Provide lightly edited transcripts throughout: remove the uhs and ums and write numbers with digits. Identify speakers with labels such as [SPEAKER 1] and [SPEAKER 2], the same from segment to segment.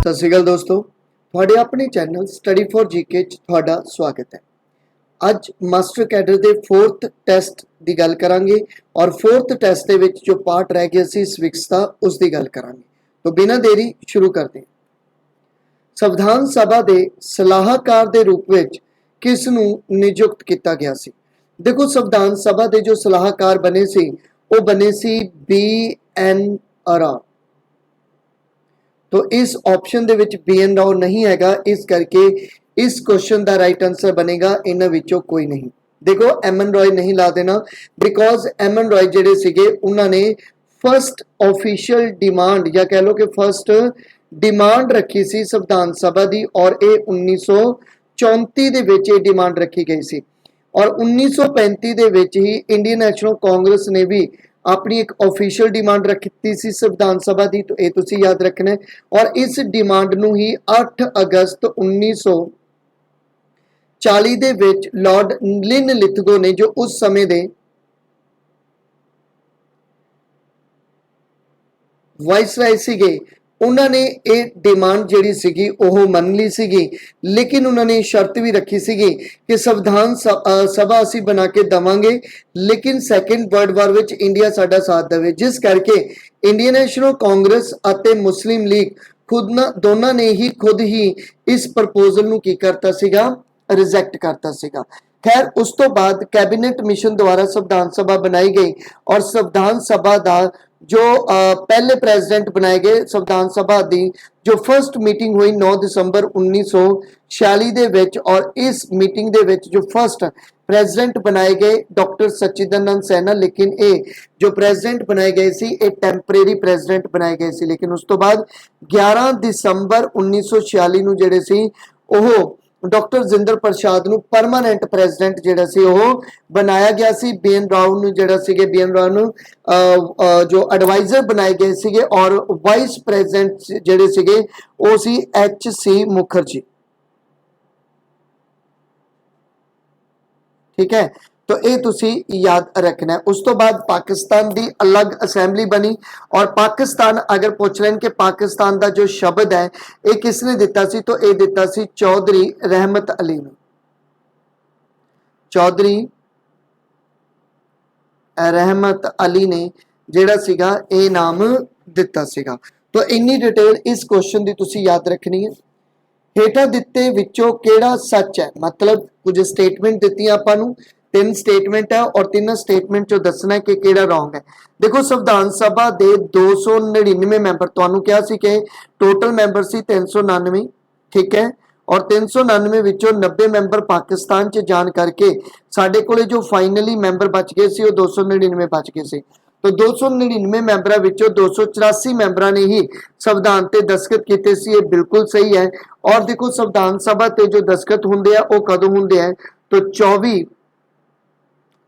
[SPEAKER 1] सत श्री अकाल दोस्तों, ਤੁਹਾਡੇ ਆਪਣੇ चैनल स्टडी फॉर जीके ਤੁਹਾਡਾ स्वागत है। ਅੱਜ ਮਾਸਟਰ ਕੈਡਰ ਦੇ 4th ਟੈਸਟ ਦੀ ਗੱਲ ਕਰਾਂਗੇ ਔਰ 4th ਟੈਸਟ ਦੇ ਵਿੱਚ ਜੋ ਪਾਰਟ ਰਹਿ ਗਿਆ ਸੀ ਸਵਿਕਸ ਦਾ ਉਸ ਦੀ ਗੱਲ ਕਰਾਂਗੇ। तो बिना देरी शुरू करते हैं। संविधान सभा ਦੇ ਸਲਾਹਕਾਰ ਦੇ रूप ਵਿੱਚ किस ਨੂੰ नियुक्त किया गया सी? देखो, संविधान सभा ਦੇ जो सलाहकार बने सी वो बने सी BN राव। तो इस ऑप्शन दे विच BN राव नहीं हैगा, इस करके इस क्वेश्चन का राइट आंसर बनेगा इन्हां विचों कोई नहीं। देखो, MN रॉय नहीं ला देना, बिकॉज MN रॉय जिहड़े सीगे उन्होंने फर्स्ट ऑफिशियल डिमांड या कह लो कि फर्स्ट डिमांड रखी सी संविधान सभा दी और ये 1934 दे विच ये डिमांड रखी गई सी और 1935 दे विच ही इंडियन नेशनल कांग्रेस ने भी अपनी एक ऑफिशियल डिमांड रखी सी संविधान सभा दी। तो ये तुसी याद रखना है और इस डिमांड नूं ही 8 अगस्त 1940 दे विच लॉर्ड लिन लिथगो ने जो उस समय दे वाइसराय सीगे उन्होंने ये डिमांड जिहड़ी सीगी ओह मन ली सीगी, लेकिन उन्होंने शर्त भी रखी सीगी कि संविधान सभा असीं बना के देवांगे लेकिन second world war which India साडा साथ देवे, जिस करके इंडियन नेशनल कांग्रेस अते मुस्लिम लीग दोनों ने ही खुद ही इस प्रपोजल नूं की करता सीगा, रिजेक्ट करता सीगा। खैर, उस तो बाद कैबिनेट मिशन द्वारा संविधान सभा बनाई गई और संविधान सभा का जो पहले प्रेसिडेंट बनाए गए संविधान सभा की जो फर्स्ट मीटिंग हुई 9 दिसंबर 1946 दे विच और इस मीटिंग दे विच जो फर्स्ट प्रेसिडेंट बनाए गए डॉक्टर सच्चिदानंद सैना, लेकिन ये जो प्रेसिडेंट बनाए गए सी ये टेंपरेरी प्रेसिडेंट बनाए गए सी। लेकिन उस तो बाद 11 दिसंबर 1946 नूं जिहड़े सी ओह डॉक्टर जिंदर प्रसाद नूं परमानेंट प्रेसिडेंट जिहड़ा सी ओह बनाया गया सी। BN राव नूं जिहड़ा सीगे BN राव नूं जो एडवाइजर बनाए गए सीगे और वाइस प्रेसिडेंट जिहड़े सीगे ओह सी HC मुखर्जी। ठीक है, तो ये तुसी याद रखना है। उस तो बाद पाकिस्तान की अलग असैंबली बनी और पाकिस्तान अगर पूछ लें कि पाकिस्तान का जो शब्द है ये किसने दिता सी, तो ये दिता सी चौधरी रहमत अली ने। चौधरी रहमत अली ने जिहड़ा सीगा ये नाम दिता सीगा। तो इन्नी डिटेल इस क्वेश्चन की तुसी याद रखनी है। हेठा दिते विचों केड़ा सच है, मतलब कुछ स्टेटमेंट दित्तियां आपां नूं, 3 स्टेटमेंट है और 3 स्टेटमेंट चो दसना है कि केड़ा रॉन्ग है। देखो, संविधान सभा दे 299 मैंबर, तुहानूं कहा सी कि टोटल मैंबर सी 399, ठीक है, और 399 विचों 90 मैंबर पाकिस्तान च जान करके साडे कोले जो फाइनली मैंबर बच गए सी वो 299 बच गए सी। तो 299 मैंबरां विचों 284 मैंबरां ने ही संविधान ते दस्तखत कीते सी, ये बिल्कुल सही है। और देखो, संविधान सभा ते जो दस्तखत हुंदे आ वो कदों हुंदे आ, तो 24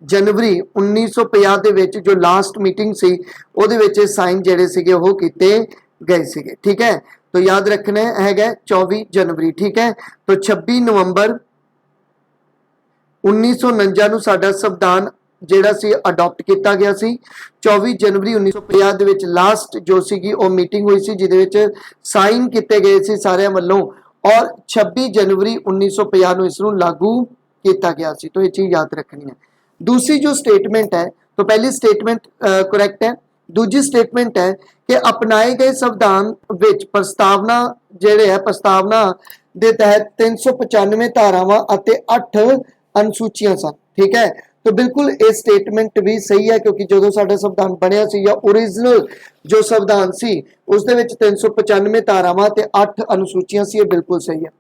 [SPEAKER 1] जनवरी 1950 दे विच जो लास्ट मीटिंग सी उहदे विच साइन जिहड़े सीगे ओह कीते गए सीगे। ठीक है, तो याद रखना है 24 जनवरी। ठीक है, तो 26 नवंबर 1949 नूं साडा संविधान जिहड़ा सी अडॉप्ट किया गया सी। 24 जनवरी 1950 दे विच लास्ट जो सीगी ओह मीटिंग हुई सी जिहदे विच साइन किए गए सी सारिਆਂ ਵੱਲੋਂ और 26 जनवरी 1950 नूं इस नूं लागू किया गया सी। तो ये चीज़ याद रखनी है। दूसरी जो स्टेटमेंट है, तो पहली स्टेटमेंट करैक्ट है, दूजी स्टेटमेंट है कि अपनाए गए संविधान विच प्रस्तावना जिहड़े है प्रस्तावना दे तहत 395 धारावां अते 8 अनुसूचियां सन। ठीक है, तो बिल्कुल ये स्टेटमेंट भी सही है क्योंकि जो साडा संविधान बनया सी या ओरिजिनल जो संविधान सी उस दे विच 395 धारावां ते 8 अनुसूचियां सी, ये बिल्कुल सही है।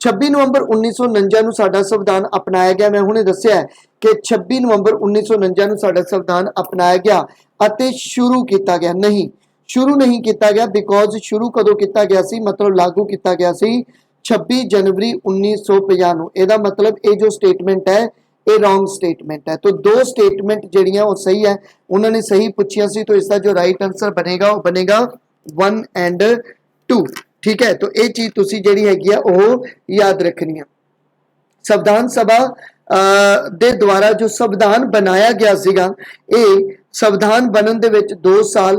[SPEAKER 1] 26 नवंबर 1949 नूं साडा संविधान अपनाया गया। मैं हुणे दस्सिया है कि 26 नवंबर 1949 नूं साडा संविधान अपनाया गया अते शुरू किया गया। नहीं, शुरू नहीं किया गया, बिकॉज शुरू कदों किया गया सी, मतलब लागू किया गया सी 26 जनवरी 1950 नूं। इहदा मतलब ये जो स्टेटमेंट है ये रॉन्ग स्टेटमेंट है। तो 2 स्टेटमेंट जिहड़ियां वो सही है, उन्होंने सही पूछिया सी, तो इसका जो राइट आंसर बनेगा वो बनेगा 1 and 2। ठीक है, तो ये चीज तुसी जिहड़ी हैगी आ ओह याद रखनी है। संविधान सभा दे द्वारा जो संविधान बनाया गया सीगा ये संविधान बनन दे विच 2 साल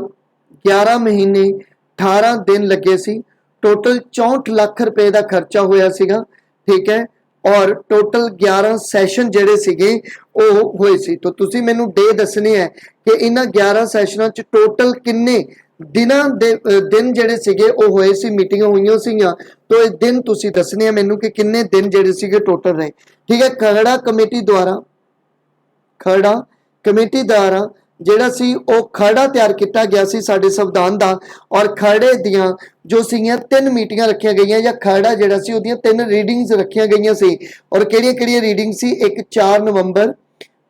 [SPEAKER 1] 11 महीने 18 दिन लगे सी टोटल 64 लाख रुपए का खर्चा होया सीगा, ठीक है। और टोटल 11 सैशन जेडे सीगे वो होए सी। तो तुसी मैनू डे दसने है कि इन्हां 11 सैशनां च टोटल किन्ने दिनां दे दिन जेडे सीगे वो होए सी, मीटिंगां होईयां सीगियां। तो ये दिन तुसी दसने है मैनू कि किन्ने दिन जेडे सीगे टोटल रहे, ठीक है। खरड़ा कमेटी द्वारा ਜਿਹੜਾ ਸੀ ਉਹ ਖਰੜਾ ਤਿਆਰ ਕੀਤਾ ਗਿਆ ਸੀ ਸਾਡੇ ਸੰਵਿਧਾਨ ਦਾ। ਔਰ ਖਰੜੇ ਦੀਆਂ ਜੋ ਸੀਗੀਆਂ 3 ਮੀਟਿੰਗਾਂ ਰੱਖੀਆਂ ਗਈਆਂ, ਜਾਂ ਖਰੜਾ ਜਿਹੜਾ ਸੀ ਉਹਦੀਆਂ 3 ਰੀਡਿੰਗਸ ਰੱਖੀਆਂ ਗਈਆਂ ਸੀ। ਔਰ ਕਿਹੜੀਆਂ ਰੀਡਿੰਗ ਸੀ? ਇੱਕ 4 ਨਵੰਬਰ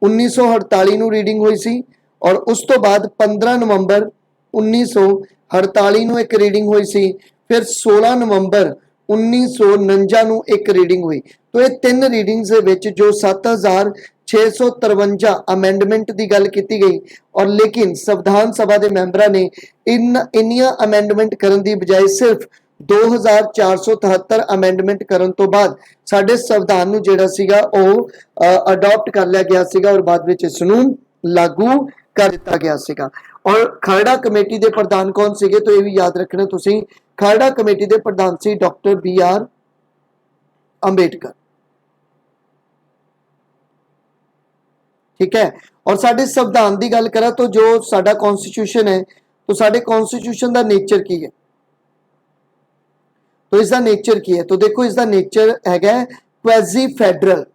[SPEAKER 1] 1948 ਨੂੰ ਰੀਡਿੰਗ ਹੋਈ ਸੀ, ਔਰ ਉਸ ਤੋਂ ਬਾਅਦ 15 ਨਵੰਬਰ 1948 ਨੂੰ ਇੱਕ ਰੀਡਿੰਗ ਹੋਈ ਸੀ, ਫਿਰ 16 ਨਵੰਬਰ 1949 ਨੂੰ ਇੱਕ ਰੀਡਿੰਗ ਹੋਈ। तो ये 3 रीडिंग्स ਦੇ ਵਿੱਚ जो 7653 अमेंडमेंट की गल की गई। और लेकिन संविधान सभा के मैंबरां ने इन्नियां अमेंडमेंट करन दी बजाय सिर्फ 2473 अमेंडमेंट करन तो बाद साडे संविधान नूं जिहड़ा सीगा ओह अडॉप्ट कर लिया गया सीगा, और बाद विच इस नूं लागू कर दिता गया सीगा। और खरड़ा कमेटी के प्रधान कौन सीगे? तो ये भी याद रखना तुसीं, खरड़ा कमेटी के प्रधान सी डॉक्टर BR अंबेडकर, ठीक है। और साडे संविधान की गल करा तो जो साडा कॉन्स्टिट्यूशन है, तो साडे कॉन्स्टिट्यूशन का नेचर की है? तो इसका नेचर की है? तो देखो इसका नेचर हैगा क्वेजी फेडरल।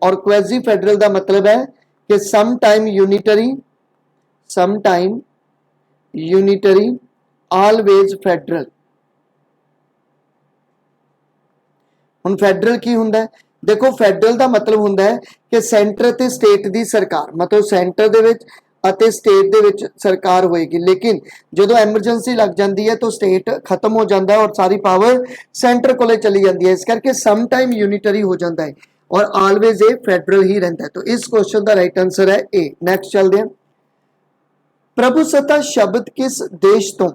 [SPEAKER 1] और क्वेजी फेडरल का मतलब है कि some time unitary always federal. हुण फेडरल की हुंदा है? देखो फेडरल का मतलब हुंदा है कि सेंटर ते स्टेट की सरकार, मतलब सेंटर दे विच अते स्टेट दे विच सरकार होएगी, लेकिन जदों एमरजेंसी लग जाती है तो स्टेट खत्म हो जाता है और सारी पावर सेंटर कोले चली जाती है। इस करके सम टाइम यूनिटरी हो जाता है और ऑलवेज ए फेडरल ही रहता है। तो इस क्वेश्चन का राइट आंसर है ए। नैक्सट चलते हैं, प्रभुसत्ता शब्द किस देश तो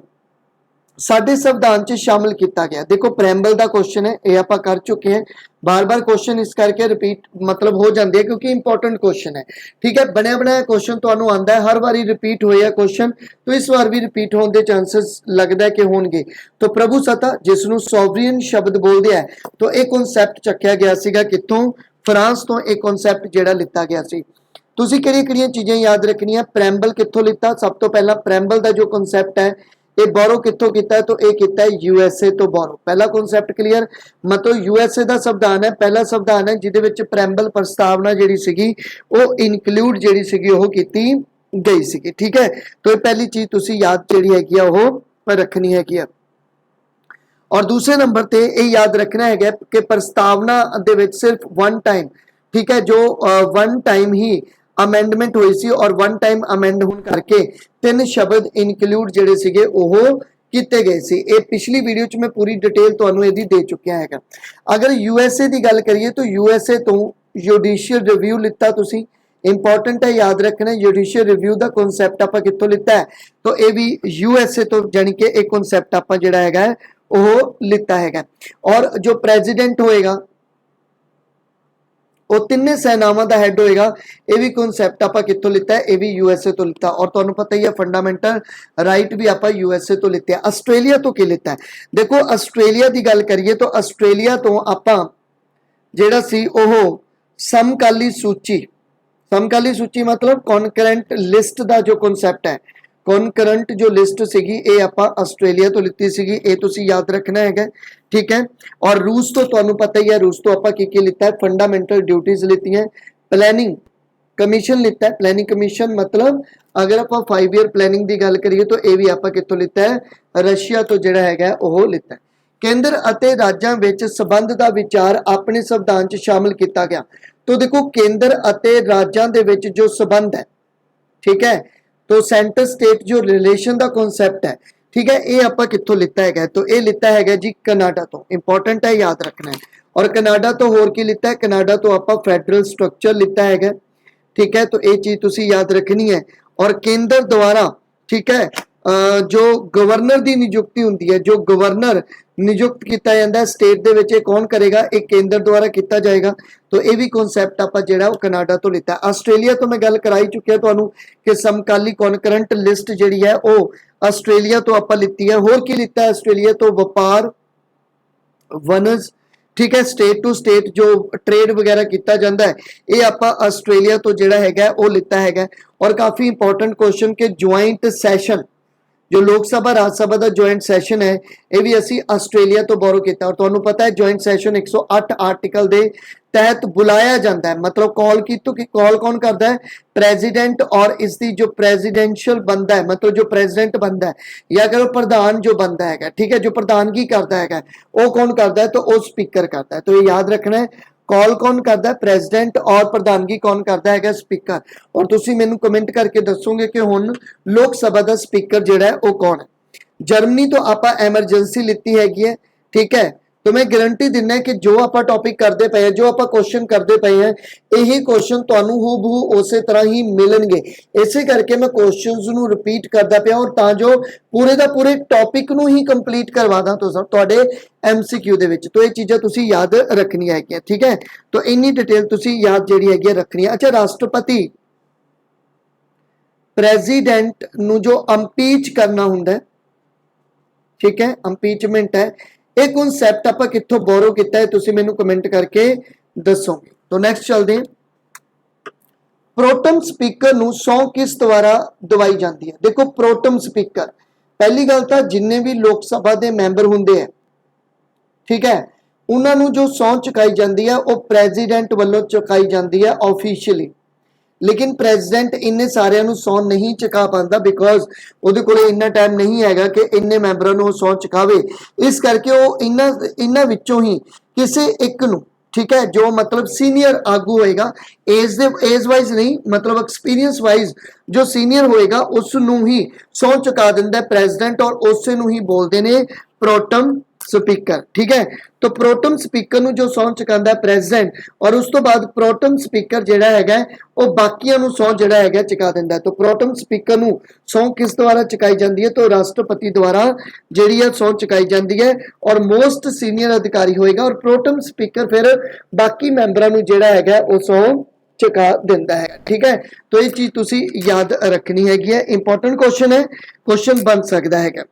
[SPEAKER 1] साडे संविधान च शामिल किया गया? देखो प्रैम्बल का क्वेश्चन है, ये आप कर चुके हैं। बार बार क्वेश्चन इस करके रिपीट मतलब हो जाते हैं क्योंकि इंपॉर्टेंट क्वेश्चन है, ठीक है। बनया बनाया क्वेश्चन तुहानूं आंदा है, हर बारी रिपीट होया क्वेश्चन, तो इस बार भी रिपीट होने के चांसेस लगता है कि होंगे। तो प्रभुसत्ता जिसनूं सॉवरीन शब्द बोलते हैं, तो यह कॉन्सैप्ट चक्या गया सीगा कित्थों? फ्रांस तो एक कॉन्सैप्ट जिहड़ा लिता गया सी। तुसीं किहड़ियां चीज़ां याद रखनियां? प्रैम्बल कित्थों लिता? सब तो पहला प्रैम्बल का जो कॉन्सैप्ट है ये बोरो कित्थों कीता है? तो ये कीता है USA तो बोरो। पहला कॉन्सैप्ट क्लीयर, मतलब USA का संविधान है, पहला संविधान है जिहदे विच प्रैम्बल प्रस्तावना जिहड़ी सीगी वो इनकलूड जिहड़ी सीगी वो कीती गई सीगी, ठीक है। तो ये पहली चीज़ तुसीं याद जिहड़ी हैगी आ वो रखनी हैगी आ। और दूसरे नंबर ते ये याद रखना है कि प्रस्तावना दे विच सिर्फ वन टाइम, ठीक है, जो वन टाइम ही अमेंडमेंट हुई सी और वन टाइम अमेंड होने करके 3 शब्द इनकलूड जिहड़े सीगे ओह कीते गए सी। ये पिछली वीडियो च मैं पूरी डिटेल तुहानूं इहदी दे चुकिया हैगा। अगर USA की गल करिए तो USA तो जुडिशियल रिव्यू लिता तुसीं, इंपॉर्टेंट है याद रखना। जुडिशियल रिव्यू का कॉन्सैप्ट आपां कित्थों लिता है? तो ये भी USA तो, जानी कि एक कॉन्सैप्ट आपां जिहड़ा हैगा वो लिता हैगा। और जो प्रेजिडेंट होएगा वो 3 सेनावां का हैड होएगा, ये भी कॉन्सैप्ट आपां कित्थों लिता है? ये भी USA तो लिता। और तुहानूं पता ही है फंडामेंटल राइट भी आपां USA तो लिते हैं। आस्ट्रेलिया तो की लिता है? देखो आस्ट्रेलिया की गल करिए तो आस्ट्रेलिया तो आपां जिहड़ा सी ओह समकाली सूची मतलब कॉनकरेंट लिस्ट का जो कॉन्सैप्ट है, कॉनकरेंट जो लिस्ट सीगी ये आपां आस्ट्रेलिया तो लिती सीगी, ये तुसीं याद रखना है, ठीक है। और रूस तो तुहानूं पता ही है, रूस तो आपां की लिता है? फंडामेंटल ड्यूटीज लिती हैं। प्लैनिंग कमीशन लिता है, प्लैनिंग कमीशन मतलब अगर आपां 5 ईयर प्लैनिंग की गल करिए तो यह भी आपां कित्थों लिता है? रशिया तो जिहड़ा हैगा ओह लिता है। केंद्र अते राज्यां विच संबंध का विचार अपने संविधान च शामिल किया गया। तो देखो केंद्र अते राज्यां दे विच जो संबंध है, ठीक है, तो सेंटर स्टेट जो रिलेशन का कॉन्सैप्ट है, ठीक है, ये आपां कित्थों लिता है? तो ये लिता है जी कनाडा तो। इंपॉर्टेंट है, याद रखना है। और कनाडा तो होर की लिता है? कनाडा तो आपां फेडरल स्ट्रक्चर लिता है, ठीक है। तो ये चीज़ तुसीं याद रखनी है। और केंद्र द्वारा, ठीक है, जो गवर्नर की नियुक्ति होंदी है, जो गवर्नर नियुक्त किया जाता है स्टेट दे विच, कौन करेगा? एक केंद्र द्वारा किया जाएगा। तो ये भी कॉन्सैप्ट आपां जिहड़ा वो कनाडा तो लिता है। आस्ट्रेलिया तो मैं गल कराई चुकिया तुहानूं कि समकाली कॉनकरेंट लिस्ट जिहड़ी है वो ਆਸਟ੍ਰੇਲੀਆ ਤੋਂ ਆਪਾਂ ਲਿੱਤੀ ਹੈ। ਹੋਰ ਕੀ ਲਿੱਤਾ ਹੈ ਆਸਟ੍ਰੇਲੀਆ ਤੋਂ? ਵਪਾਰ, ਵਨਜ, ठीक है, स्टेट टू स्टेट जो ट्रेड वगैरह किया जाता है, ये आपां आस्ट्रेलिया तो जिहड़ा हैगा वो लिता हैगा। और काफ़ी इंपॉर्टेंट क्वेश्चन कि ज्वाइंट सैशन जो लोक सभा राज्य सभा का ज्वाइंट सैशन है, ये भी असी आस्ट्रेलिया तो बोरो किया। और तुहानूं पता है ज्वाइंट सैशन 108 आर्टिकल के तहत बुलाया जाता है, मतलब कॉल की तो कि कॉल कौन करता है? प्रेजिडेंट। और इसकी जो प्रेजिडेंशियल बनता है, मतलब जो प्रेजिडेंट बनता है या अगर प्रधान जो बनता है, ठीक है, जो प्रधानगी करता है वो कौन करता है? तो वो स्पीकर करता है। तो ये याद रखना है, कॉल कौन करता है? प्रेजिडेंट, और प्रधानगी कौन करता है? स्पीकर। और तुसी मैनू कमेंट करके दसोगे कि हुण लोक सभा का स्पीकर जिहड़ा है वो कौन है। जर्मनी तो आपां एमरजेंसी लिती हैगी है, ठीक है। तो मैं गारंटी दिना कि जो आपां टॉपिक करते पे हैं, जो आपां क्वेश्चन करते पे हैं, यही क्वेश्चन तुहानूं हूबहू उसे तरह ही मिलणगे। इसे करके मैं क्वेश्चनस नूं रिपीट करदा पिया, और तां जो पूरे दा पूरे टॉपिक नूं ही कंप्लीट करवा दा तुहाडे MCQ दे विच। तो ये चीज़ां तुसीं याद रखनियां हैगियां, ठीक है। तो इन्नी डिटेल तुसीं याद जिहड़ी हैगी रखनी है। अच्छा, राष्ट्रपति प्रेजिडेंट नूं जो अंपीच करना हुंदा है, ठीक है, अंपीचमेंट है, एक कॉन्सैप्ट आप कित्थों बोरो किया है, तुसीं मैनूं कमेंट करके दसोगे। तो नैक्सट चलते हैं, प्रोटम स्पीकर नूं सौं किस द्वारा दवाई जाती है? देखो, प्रोटम स्पीकर, पहली गल तो जिन्ने भी लोक सभा के मैंबर होंदे हैं, ठीक है, उन्होंने जो सौं चुकाई जाती है वो प्रेजिडेंट वालों चुकाई जाती है ऑफिशियली। लेकिन प्रेजिडेंट इन्ने सारिਆਂ ਨੂੰ सौं नहीं चुका पाता, बिकॉज ਉਹਦੇ ਕੋਲੇ ਇੰਨਾ टाइम नहीं हैगा कि इन्ने मैंबरों ਨੂੰ सौं चुकावे। इस करके वो इन्हां विचों ही किसी एक ਨੂੰ, ठीक है, जो मतलब सीनियर आगू होएगा, एज वाइज नहीं, मतलब एक्सपीरियंस वाइज जो सीनियर होएगा उस ਨੂੰ ही सौं चुका दिंदा प्रेजिडेंट, और उसे ਨੂੰ ही बोलते हैं प्रोटम स्पीकर, ठीक है। तो प्रोटम स्पीकर नूं जो सौं चुकांदा है प्रेजिडेंट, और उस तो बाद प्रोटम स्पीकर जिहड़ा हैगा वो बाकियां नूं सौं जिहड़ा हैगा चुका दिंदा है। तो प्रोटम स्पीकर नूं सौं किस द्वारा चुकाई जाती है? तो राष्ट्रपति द्वारा जिहड़ी है सौं चुकाई जाती है, और मोस्ट सीनियर अधिकारी होएगा, और प्रोटम स्पीकर फिर बाकी मैंबरां नूं जिहड़ा हैगा वो सौं चुका दिंदा है, ठीक है। तो ये चीज़ तुसीं याद रखनी हैगी है, इंपॉर्टेंट क्वेश्चन है, क्वेश्चन बन सकता है।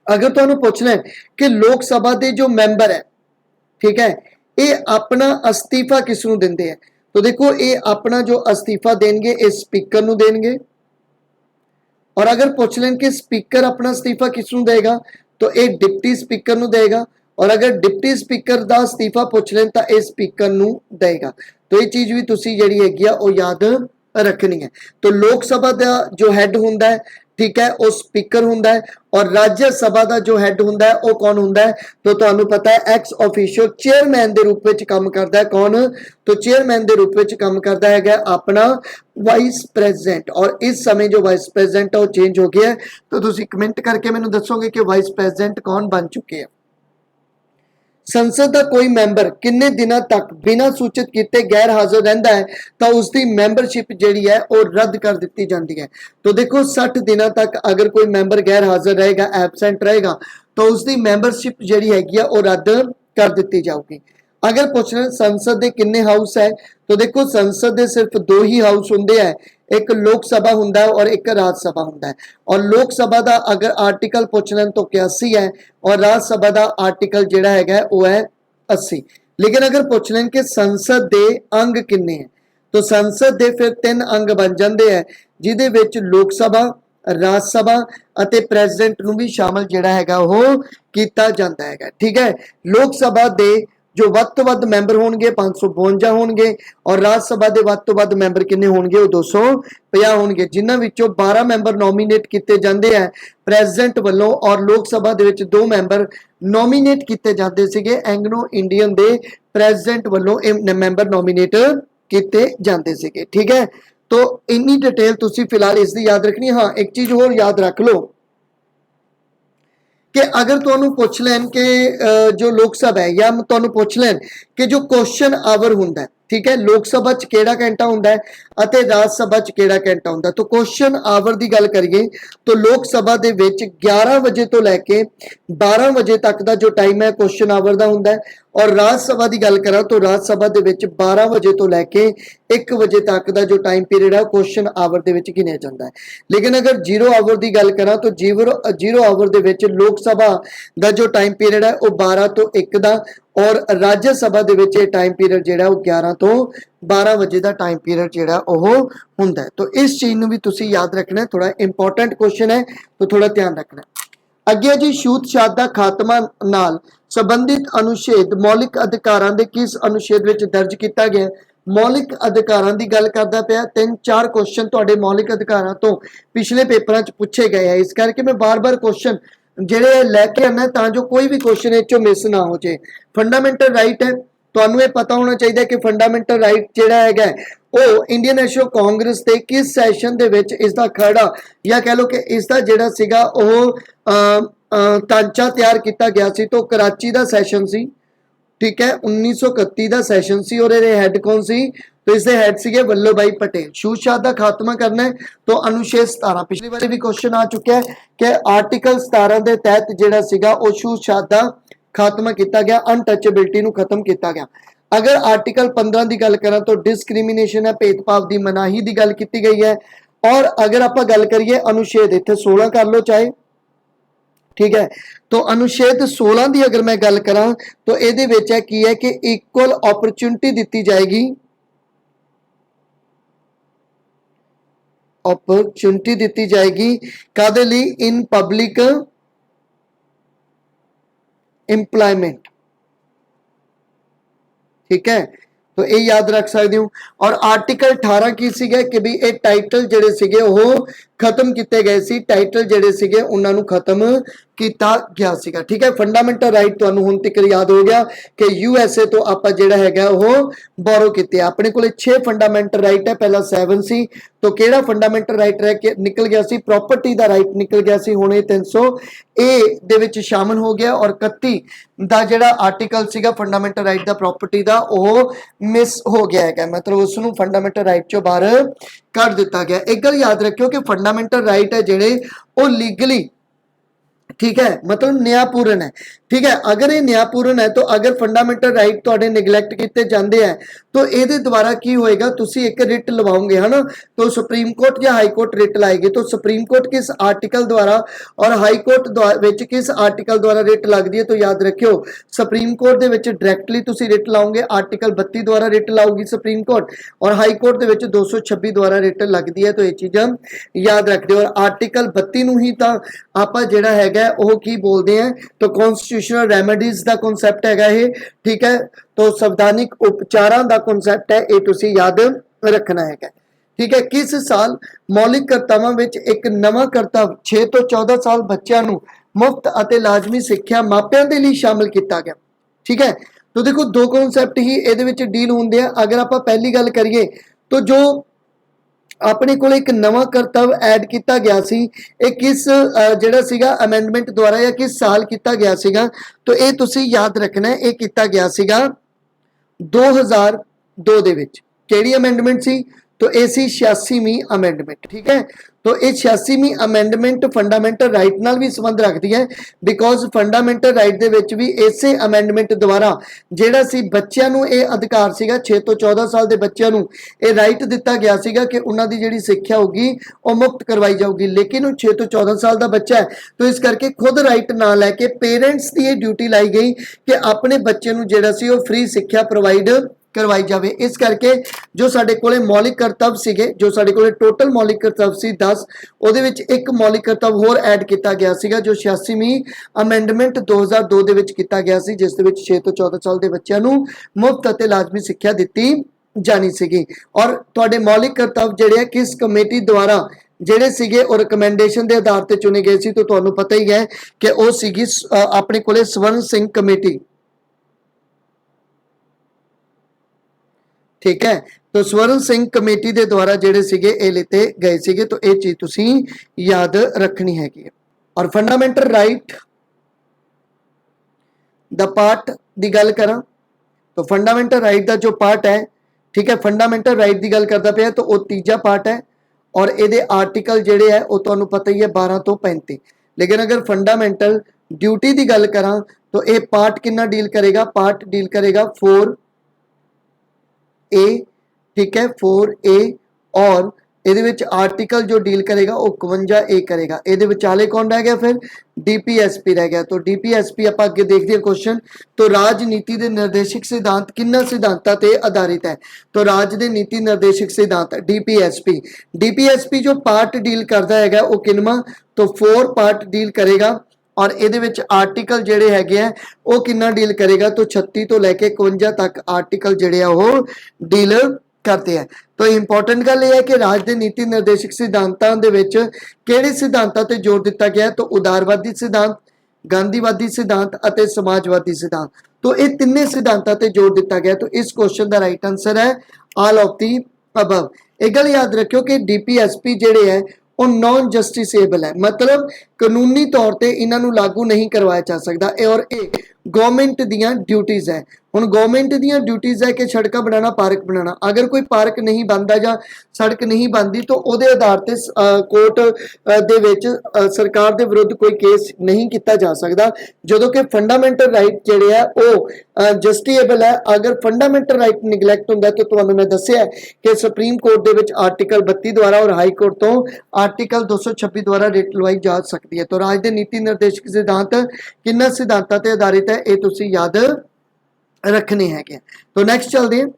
[SPEAKER 1] अगर तुहानूं पूछना है कि लोक सभा के जो मैंबर है, ठीक है, ये अपना अस्तीफा किस नूं दिंदे हैं? तो देखो, ये अपना जो अस्तीफा देंगे ये स्पीकर नूं देंगे। और अगर पूछ लें कि स्पीकर अपना अस्तीफा किस नूं देगा, तो ये डिप्टी स्पीकर नूं देगा। और अगर डिप्टी स्पीकर का अस्तीफा पूछ लें तो ये स्पीकर नूं देगा। तो ये चीज़ भी तुसीं जिहड़ी हैगी आ वो याद रखनी है। तो लोक सभा का जो हैड हुंदा है, ठीक है, वो स्पीकर हुंदा है, और राज्य सभा का जो हैड हुंदा है वो कौन हुंदा है? तो तुहानूं पता है एक्स ऑफिशियल चेयरमैन के रूप में काम करता है। कौन? तो चेयरमैन के रूप में काम करता है अपना वाइस प्रेजिडेंट। और इस समय जो वाइस प्रेजिडेंट है वो चेंज हो गया है। तो तुसीं कमेंट करके मैनूं दसोगे कि वाइस प्रेजिडेंट कौन बन चुके हैं। संसद का कोई मैंबर किन्ने दिनों तक बिना सूचित किए गैर हाजिर रहता है तो उसकी मैंबरशिप जी है वो रद्द कर दी जाती है। तो देखो, 60 दिनों तक अगर कोई मैंबर गैर हाजिर रहेगा, एबसेंट रहेगा, तो उसकी मैंबरशिप जी हैगी वो रद्द कर दी जाऊगी। अगर पूछना संसद के किन्ने हाउस है, तो देखो संसद के सिर्फ 2 ही हाउस होंगे है, एक लोक सभा हुंदा है और एक राज्य सभा हुंदा है। और लोक सभा का अगर आर्टिकल पूछना तो 81 है, और राज्य सभा का आर्टिकल जिहड़ा हैगा वो है 80। लेकिन अगर पूछ लें कि संसद के अंग किन्ने हैं, तो संसद के फिर 3 अंग बन जाते हैं, जिहदे विच लोक सभा, राज्य सभा अते प्रेजिडेंट नूं भी शामिल जिहड़ा हैगा वो कीता जांदा हैगा, ठीक है। लोक सभा के जो वध तो वध मैंबर होंगे 552 होंगे, और राज्य सभा के वध तो वध मैंबर किन्ने होंगे? वो 250 होंगे, जिन्हां विचों 12 मैंबर नॉमीनेट किए जाते हैं प्रेजिडेंट वालों, और लोक सभा दे विच 2 मैंबर नॉमीनेट किए जाते सीगे एंग्लो इंडियन के प्रेजिडेंट वालों मैंबर नॉमीनेट किए जाते सीगे, ठीक है। तो इन्नी डिटेल तुसीं फिलहाल इसकी याद रखनी। हाँ, एक चीज़ होर याद रख लो कि अगर तुहानूं पूछ लैन कि जो लोक सभा है, या तुहानूं पूछ लैन कि जो क्वेश्चन आवर हुंदा है, ठीक है, लोक सभा च केड़ा घंटा हुंदा है अते राज सभा च केड़ा घंटा हुंदा है। तो क्वेश्चन आवर की गल करिए तो लोक सभा दे विच 11 बजे तो लैके 12 बजे तक का जो टाइम है क्वेश्चन आवर का हुंदा है, और राज सभा की गल करा तो राज सभा दे विच 12 बजे तो लैके 1 बजे तक का जो टाइम पीरियड है क्वेश्चन आवर दे विच गिनिया जाता है। लेकिन अगर जीरो आवर की गल करा तो जीरो आवर दे विच लोक सभा का जो टाइम पीरियड है वह 12 तो 1 का, और राज्य सभा दे विच टाइम पीरियड जिहड़ा वो 11 तो 12 बजे का टाइम पीरियड जिहड़ा वो हुंदा है। तो इस चीज़ नूं भी तुसीं याद रखना है, थोड़ा इंपॉर्टेंट क्वेश्चन है तो थोड़ा ध्यान रखना है। अगे जी छूत-छात दा खात्मा नाल संबंधित अनुच्छेद मौलिक अधिकारां दे किस अनुच्छेद विच दर्ज किया गया है? मौलिक अधिकारां दी गल करदा पिया। 3-4 क्वेश्चन तुहाडे मौलिक अधिकारां तो पिछले पेपरां च पूछे गए हैं, इस करके मैं बार-बार क्वेश्चन ਜਿਹੜੇ ਲੈ ਕੇ ਆਣਾ ਤਾਂ ਜੋ ਕੋਈ ਵੀ ਕੁਐਸਚਨ ਇਹ ਚੋਂ ਮਿਸ ਨਾ ਹੋ ਜੇ। ਫੰਡਾਮੈਂਟਲ ਰਾਈਟ ਹੈ, ਤੁਹਾਨੂੰ ਇਹ ਪਤਾ ਹੋਣਾ ਚਾਹੀਦਾ ਕਿ ਫੰਡਾਮੈਂਟਲ ਰਾਈਟ ਜਿਹੜਾ ਹੈਗਾ ਉਹ ਇੰਡੀਅਨ ਨੈਸ਼ਨਲ ਕਾਂਗਰਸ ਦੇ ਕਿਸ ਸੈਸ਼ਨ ਦੇ ਵਿੱਚ ਇਸ ਦਾ ਖਰੜਾ ਜਾਂ ਕਹਿ ਲਓ ਕਿ ਇਸ ਦਾ ਜਿਹੜਾ ਸੀਗਾ ਉਹ ਢਾਂਚਾ ਤਿਆਰ ਕੀਤਾ ਗਿਆ ਸੀ। तो कराची ਦਾ ਸੈਸ਼ਨ ਸੀ, ठीक है, 1931 का सैशन सी, और ये हैड कौन सी? तो इसके हैड सीगे वल्लभ भाई पटेल। छूत-छात का खात्मा करना है तो अनुच्छेद 17, पिछली बार भी क्वेश्चन आ चुका है कि आर्टिकल 17 के तहत जिहड़ा सीगा वो छूत-छात का खात्मा किया गया, अनटचेबिलिटी नूं खत्म किया गया। अगर आर्टिकल 15 की गल करा तो डिसक्रिमिनेशन है, भेदभाव की मनाही की गल की गई है। और अगर आप गल करिए अनुच्छेद इत्थे 16 कर लो चाहे, ठीक है, तो अनुच्छेद 16 की अगर मैं गल करा तो ये है कि है कि इक्वल अपॉर्चुनिटी दी जाएगी, अपॉर्चुनिटी दी जाएगी कादे लई? इन पब्लिक एम्प्लॉयमेंट, ठीक है, तो ये याद रख सकते हो। और आर्टिकल 18 की सीगे कि भी ये टाइटल जिहड़े सीगे वो खत्म किए गए सी, टाइटल जिहड़े सीगे उन्हां नूं खत्म किया गया सीगा, ठीक है। फंडामेंटल राइट तुहानूं हुण तक याद हो गया कि यूएसए तो आपां जिहड़ा हैगा वो बोरो कीते। अपने कोले 6 फंडामेंटल राइट है, पहला 7 सी, तो केड़ा फंडामेंटल राइट रह के निकल गया सी? प्रॉपर्टी दा राइट निकल गया सी, हुण 300 ए दे विच शामिल हो गया, और 31 दा जिहड़ा आर्टिकल सीगा फंडामेंटल राइट दा प्रॉपर्टी दा वो मिस हो गया है, मतलब उसनूं फंडामेंटल राइट चों बाहर कर दिता गया। एक गल याद रखियो कि फंडामेंटल राइट है जिहड़े वो लीगली, ठीक है, मतलब न्यायपूर्ण है, ठीक है। अगर ये न्यायपूर्ण है तो अगर फंडामेंटल राइट तुहाडे निगलैक्ट किए जाते हैं तो ये द्वारा की होएगा, तुसी एक रिट लवाओगे, है ना, तो सुप्रीम कोर्ट या हाई कोर्ट रिट लाएगी। तो सुप्रीम कोर्ट किस आर्टिकल द्वारा और हाई कोर्ट विच किस आर्टिकल द्वारा रिट लगती है? तो याद रखियो सुप्रीम कोर्ट दे विच डायरैक्टली तुसी रिट लाओगे, आर्टिकल 32 द्वारा रिट लाओगी सुप्रीम कोर्ट, और हाई कोर्ट दे विच 226 द्वारा रिट लगती है। तो ये चीज़ां याद रखते हो। और आर्टिकल 32 नूं ही तां आपां जिहड़ा हैगा वो की बोलते हैं, तो कॉन्स्टिट्यूशनल रेमेडीज का कॉन्सैप्ट हैगा ये, ठीक है, तो संवैधानिक उपचारां का कॉन्सैप्ट है, ये तुसी याद रखना है, ठीक है। किस साल मौलिक कर्तव्यां विच एक नवां कर्तव्य 6 तो 14 साल बच्चों नूं मुफ्त अते लाजमी सिक्ख्या मापियां दे लई शामिल किया गया, ठीक है। तो देखो दो कॉन्सैप्ट ही इहदे विच डील हुंदे हैं। अगर आपां पहली गल करिए तो जो अपने को एक नवा करतव्य ऐड किया गया सी, ये किस जिहड़ा सीगा अमेंडमेंट द्वारा या किस साल किया गया सीगा? तो ये तुसी याद रखना है, ये किया गया सीगा 2002 दे विच। केड़ी अमेंडमेंट सी? तो ये सी 86वीं अमेंडमेंट, ठीक है। तो ये 86वीं अमेंडमेंट फंडामेंटल राइट नाल भी संबंध रखती है, बिकॉज फंडामेंटल राइट दे विच भी इसे अमेंडमेंट द्वारा जिहड़ा सी बच्चों नूं ये अधिकार सीगा 6 तो 14 साल के बच्चों नूं ये राइट दिता गया सीगा कि उन्हां दी जिहड़ी सिक्ख्या होगी वो मुफ्त करवाई जाऊगी। लेकिन वो 6 तो 14 साल का बच्चा है, तो इस करके खुद राइट ना लैके पेरेंट्स की ये ड्यूटी लाई गई कि अपने बच्चे नूं जिहड़ा सी वो फ्री सिक्ख्या प्रोवाइड करवाई जाए। इस करके जो साडे कोले मौलिक कर्तव्य सीगे, जो साडे कोले टोटल मौलिक कर्तव्य सी 10, ਉਹਦੇ ਵਿੱਚ एक मौलिक कर्तव्य होर ऐड किया गया सीगा जो 86वीं अमेंडमेंट 2002 ਦੇ ਵਿੱਚ ਕੀਤਾ ਗਿਆ ਸੀ, जिस ਦੇ ਵਿੱਚ 6 ਤੋਂ 14 ਸਾਲ ਦੇ ਬੱਚਿਆਂ ਨੂੰ ਮੁਫਤ ਅਤੇ ਲਾਜ਼ਮੀ ਸਿੱਖਿਆ ਦਿੱਤੀ ਜਾਣੀ ਸੀਗੀ। ਔਰ ਤੁਹਾਡੇ ਮੌਲਿਕ ਕਰਤੱਵ ਜਿਹੜੇ ਕਿਸ ਕਮੇਟੀ ਦੁਆਰਾ ਜਿਹੜੇ ਸੀਗੇ ਉਹ ਰਿਕਮੈਂਡੇਸ਼ਨ ਦੇ ਆਧਾਰ ਤੇ ਚੁਣੇ ਗਏ ਸੀ, तो ਤੁਹਾਨੂੰ ਪਤਾ ਹੀ ਹੈ ਕਿ ਉਹ ਸੀਗੀ ਆਪਣੇ ਕੋਲੇ ਸਵਰਨ ਸਿੰਘ ਕਮੇਟੀ, ठीक है। तो स्वर्ण सिंह कमेटी के द्वारा जेडे सीगे ये लेते गए सीगे, तो ये चीज तुसी याद रखनी हैगी। और फंडामेंटल राइट द पार्ट की गल करा तो फंडामेंटल राइट का जो पार्ट है ठीक है, फंडामेंटल राइट की गल करता पिया तो वो तीजा पार्ट है और ये आर्टिकल जेडे है वो तुहानू पता ही है 12 तो 35। लेकिन अगर फंडामेंटल ड्यूटी की गल करा तो ये पार्ट कितना डील करेगा, पार्ट डील करेगा 4A, ठीक है 4A, और ये आर्टिकल जो डील करेगा वो 51A करेगा। ये विचाले कौन रह गया, फिर DPSP रह गया। तो DPSP आप अगे देखते हैं क्वेश्चन। तो राजनीति के निर्देशक सिद्धांत किन्ना सिद्धांतां ते आधारित है, तो राज दे नीति निर्देशक सिद्धांत DPSP जो पार्ट डील करता है वो किनवा, तो 4 पार्ट डील करेगा और ये आर्टिकल जेडे है वो कितना डील करेगा, तो 36 तो लैके 51 तक आर्टिकल जेडे वो डील करते हैं। तो इंपॉर्टेंट गल यह है कि राज के नीति निर्देशक सिद्धांतों के किहड़े सिद्धांतों पर जोर दिता गया है, तो उदारवादी सिद्धांत, गांधीवादी सिद्धांत और समाजवादी सिद्धांत। तो ये तिन्ने सिद्धांतों पर जोर दिता गया। तो इस क्वेश्चन का राइट आंसर है ऑल ऑफ दी अबव। एक गल याद रखियो कि DPSP जेडे है वो नॉन जस्टिसेबल है, मतलब कानूनी तौर पर इन्हों लागू नहीं करवाया जा सकता और ये गवर्नमेंट दियां ड्यूटीज है। हुण गवर्नमेंट दियां ड्यूटीज है कि सड़क बनाना, पार्क बनाना। अगर कोई पार्क नहीं बनता या सड़क नहीं बनती तो उहदे आधार ते कोर्ट दे विच सरकार दे विरुद्ध कोई केस नहीं किया जा सकता। जदों कि फंडामेंटल राइट जिहड़े है वो जस्टिएबल है। अगर फंडामेंटल राइट निगलैक्ट हुंदा तो तुहानूं मैं दस्सिआ कि supreme court they which article 32 द्वारा और हाई कोर्ट तो आर्टिकल 226 द्वारा रिट लवाई जा सकती है। तो राज दे नीति निर्देशक सिद्धांत किन्ना सिद्धांतां ते आधारित है, ये तुसीं याद रखने हैं। तो नेक्स्ट चलते हैं।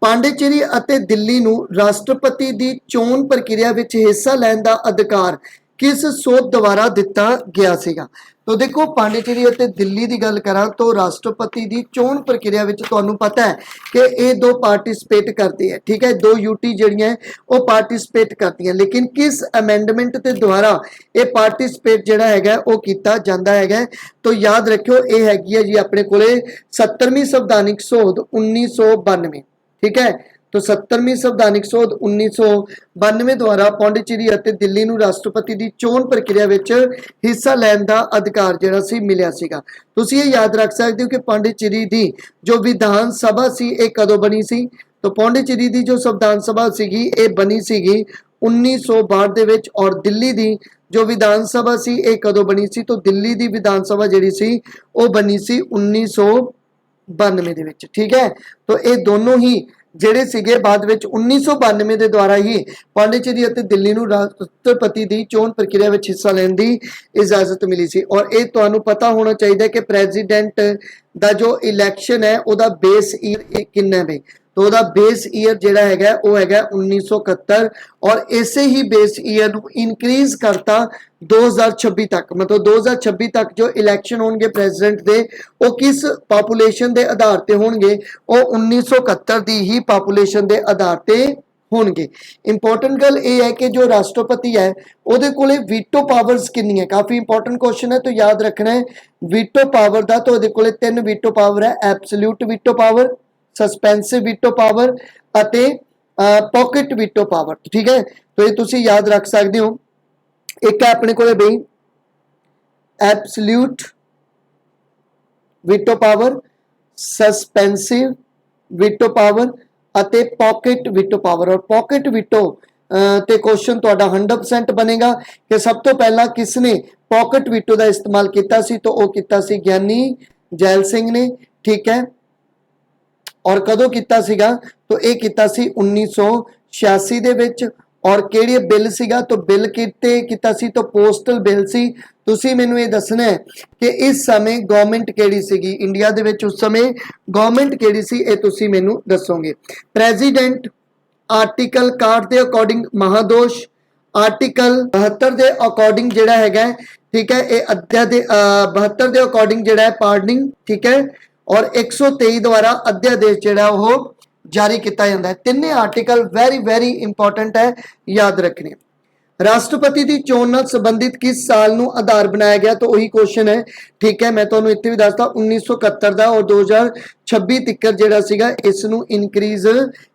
[SPEAKER 1] पांडिचेरी अते दिल्ली नूं राष्ट्रपति की चोण प्रक्रिया विच हिस्सा लैण दा अधिकार किस सोध द्वारा दिता गया सीगा। तो देखो पांडिचेरी अते दिल्ली की गल करा तो राष्ट्रपति की चोण प्रक्रिया विच तुहानूं पता है कि ये दो पार्टिसिपेट करती है, ठीक है, दो यूटी जिहड़ियां वो पार्टिसिपेट करती हैं। लेकिन किस अमेंडमेंट के द्वारा ये पार्टिसिपेट जिहड़ा हैगा वो कीता जांदा हैगा। तो याद रखियो ये हैगी है जी अपने कोले 70वीं संविधानिक सोध 1992, ठीक है। तो 70वीं संविधानिक सोध 1992 द्वारा पांडिचेरी अते दिल्ली नूं राष्ट्रपति की चोण प्रक्रिया विच हिस्सा लैण दा अधिकार जिहड़ा सी मिलिया सीगा। तुसीं ये याद रख सकते हो कि पांडिचेरी की जो विधान सभा सी ये कदों बनी सी। तो पांडिचेरी की जो संविधान सभा सीगी ये बनी सीगी 1962 दे विच, और दिल्ली की जो विधान सभा सी ये कदों बनी सी, तो दिल्ली की विधान सभा जिहड़ी सी वो बनी सी 1992 दे विच, ठीक है। तो ये दोनों ही ਜਿਹੜੇ ਸੀਗੇ बाद ਵਿੱਚ 1992 ਦੇ ਦੁਆਰਾ ਹੀ ਪਾਂਡੀਚੇਰੀ ਅਤੇ ਦਿੱਲੀ ਨੂੰ ਰਾਸ਼ਟਰਪਤੀ ਦੀ ਚੋਣ ਪ੍ਰਕਿਰਿਆ ਵਿੱਚ ਹਿੱਸਾ ਲੈਣ ਦੀ ਇਜਾਜ਼ਤ ਮਿਲੀ ਸੀ। ਔਰ ਇਹ ਤੁਹਾਨੂੰ ਪਤਾ ਹੋਣਾ ਚਾਹੀਦਾ ਕਿ ਪ੍ਰੈਜ਼ੀਡੈਂਟ ਦਾ ਜੋ ਇਲੈਕਸ਼ਨ ਹੈ ਉਹਦਾ ਬੇਸ ਈਅਰ ਕਿੰਨਾ ਹੈ। तो वह बेस ईयर जिहड़ा हैगा वो हैगा 1971 और इसे ही बेस ईयर इनक्रीज करता 2026 तक, मतलब 2026 तक जो इलैक्शन होंगे प्रेजिडेंट दे वो किस पॉपुलेशन के आधार पर होंगे, वो 1971 की ही पॉपुलेशन के आधार पर होंगे। इंपॉर्टेंट गल ये है कि जो राष्ट्रपति है वो कोले वीटो पावर्स कितनी है, काफ़ी इंपॉर्टेंट क्वेश्चन है। तो याद रखना है वीटो पावर का, तो वो कोले 3 वीटो पावर है, absolute veto power, suspensive veto power अते पॉकेट वीटो पावर, ठीक है। तो ये तुसी याद रख सकते हो। एक है अपने को बई absolute veto power, suspensive veto power अते पॉकेट वीटो पावर। और पॉकेट वीटो ते क्वेश्चन तुहाडा 100% बनेगा कि सब तो पहला किसने पॉकेट वीटो का इस्तेमाल किया सी, तो वह किया सी ज्ञानी जैल सिंह ने, ठीक है। और कदों किया सीगा, तो यह किया सी 1986 दे विच। और किहड़ी बिल सीगा, तो बिल किते किया सी, तो पोस्टल बिल सी। तुसी मैनू ये दसना है कि इस समय गवर्नमेंट किहड़ी सीगी इंडिया दे विच, उस समय गवर्नमेंट किहड़ी सी, ये तुसी मैनू दसोगे। प्रेजिडेंट आर्टिकल 61 के अकॉर्डिंग महादोष, आर्टिकल 72 के अकॉर्डिंग जिहड़ा हैगा, ठीक है, ये अध्याय 72 के अकॉर्डिंग जिहड़ा है पार्डनिंग, ठीक है। और 123 द्वारा अध्यादेश जिहड़ा वो जारी किया जाता है। तिन्ने आर्टिकल वेरी इंपॉर्टेंट है, याद रखने। राष्ट्रपति की चोण नाल संबंधित किस साल नूं आधार बनाया गया, तो वही क्वेश्चन है, ठीक है। मैं तुहानूं इत्थे भी दसदा 1971 का और 2026 तक जिहड़ा सीगा इस नूं इनक्रीज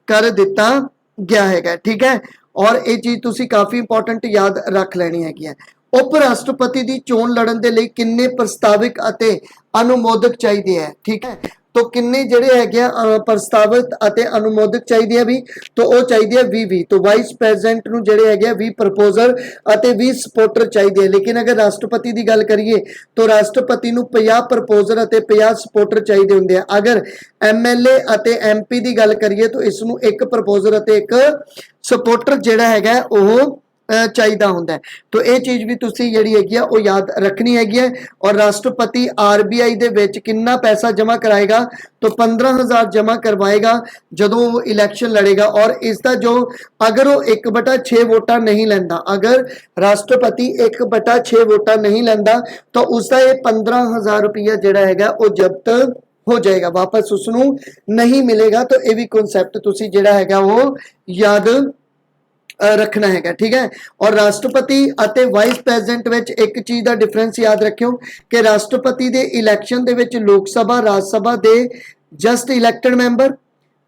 [SPEAKER 1] कर दिता गया है, ठीक है। और ये चीज़ तुसीं काफ़ी इंपॉर्टेंट याद रख लैनी है। उप राष्ट्रपति की चोण लड़न के लिए किन्ने प्रस्ताविक अते अनुमोदक चाहिए है, ठीक है। तो किन्ने ਜਿਹੜੇ ਹੈਗੇ ਆ ਪ੍ਰਸਤਾਵਿਤ ਅਤੇ ਅਨੁਮੋਦਕ ਚਾਹੀਦੇ ਆ ਵੀ तो ਉਹ ਚਾਹੀਦੇ ਆ 20 तो ਵਾਈਸ ਪ੍ਰੈਜ਼ੀਡੈਂਟ ਨੂੰ ਜਿਹੜੇ ਹੈਗੇ ਆ 20 ਪ੍ਰਪੋਜ਼ਰ ਅਤੇ 20 ਸਪੋਰਟਰ ਚਾਹੀਦੇ ਆ ਲੇਕਿਨ ਅਗਰ ਰਾਸ਼ਟਰਪਤੀ ਦੀ ਗੱਲ ਕਰੀਏ तो ਰਾਸ਼ਟਰਪਤੀ ਨੂੰ 50 ਪ੍ਰਪੋਜ਼ਰ ਅਤੇ 50 ਸਪੋਰਟਰ ਚਾਹੀਦੇ ਹੁੰਦੇ ਆ ਅਗਰ ਐਮਐਲਏ ਅਤੇ ਐਮਪੀ ਦੀ ਗੱਲ ਕਰੀਏ तो ਇਸ ਨੂੰ ਇੱਕ ਪ੍ਰਪੋਜ਼ਰ ਅਤੇ ਇੱਕ ਸਪੋਰਟਰ ਜਿਹੜਾ ਹੈਗਾ ਉਹ ਚਾਹੀਦਾ ਹੁੰਦਾ तो ਇਹ ਚੀਜ਼ ਵੀ ਤੁਸੀਂ ਜਿਹੜੀ ਹੈਗੀ ਆ ਉਹ ਯਾਦ ਰੱਖਣੀ ਹੈਗੀ ਹੈ और राष्ट्रपति आरबीआई ਦੇ ਵਿੱਚ ਕਿੰਨਾ ਪੈਸਾ ਜਮ੍ਹਾਂ ਕਰਾਏਗਾ तो 15,000 ਜਮ੍ਹਾਂ ਕਰਵਾਏਗਾ ਜਦੋਂ ਉਹ ਇਲੈਕਸ਼ਨ ਲੜੇਗਾ और ਇਸ ਦਾ ਜੋ ਅਗਰ ਉਹ 1/6 ਵੋਟਾਂ ਨਹੀਂ ਲੈਂਦਾ ਅਗਰ ਰਾਸ਼ਟਰਪਤੀ 1/6 ਵੋਟਾਂ ਨਹੀਂ ਲੈਂਦਾ ਤਾਂ ਉਸ ਦਾ ਇਹ 15,000 ਰੁਪਇਆ ਜਿਹੜਾ ਹੈਗਾ ਉਹ ਜ਼ਬਤ हो जाएगा वापस उसनू नहीं मिलेगा तो ये भी कॉन्सेप्ट तुसी जेड़ा हैगा वो याद रखना है ठीक है और राष्ट्रपति ਅਤੇ ਵਾਈਸ ਪ੍ਰੈਜ਼ੀਡੈਂਟ ਵਿੱਚ ਇੱਕ ਚੀਜ਼ ਦਾ ਡਿਫਰੈਂਸ ਯਾਦ ਰੱਖਿਓ ਕਿ ਰਾਸ਼ਟਰਪਤੀ ਦੇ ਇਲੈਕਸ਼ਨ ਦੇ ਵਿੱਚ ਲੋਕ ਸਭਾ ਰਾਜ ਸਭਾ ਦੇ ਜਸਟ ਇਲੈਕਟਡ ਮੈਂਬਰ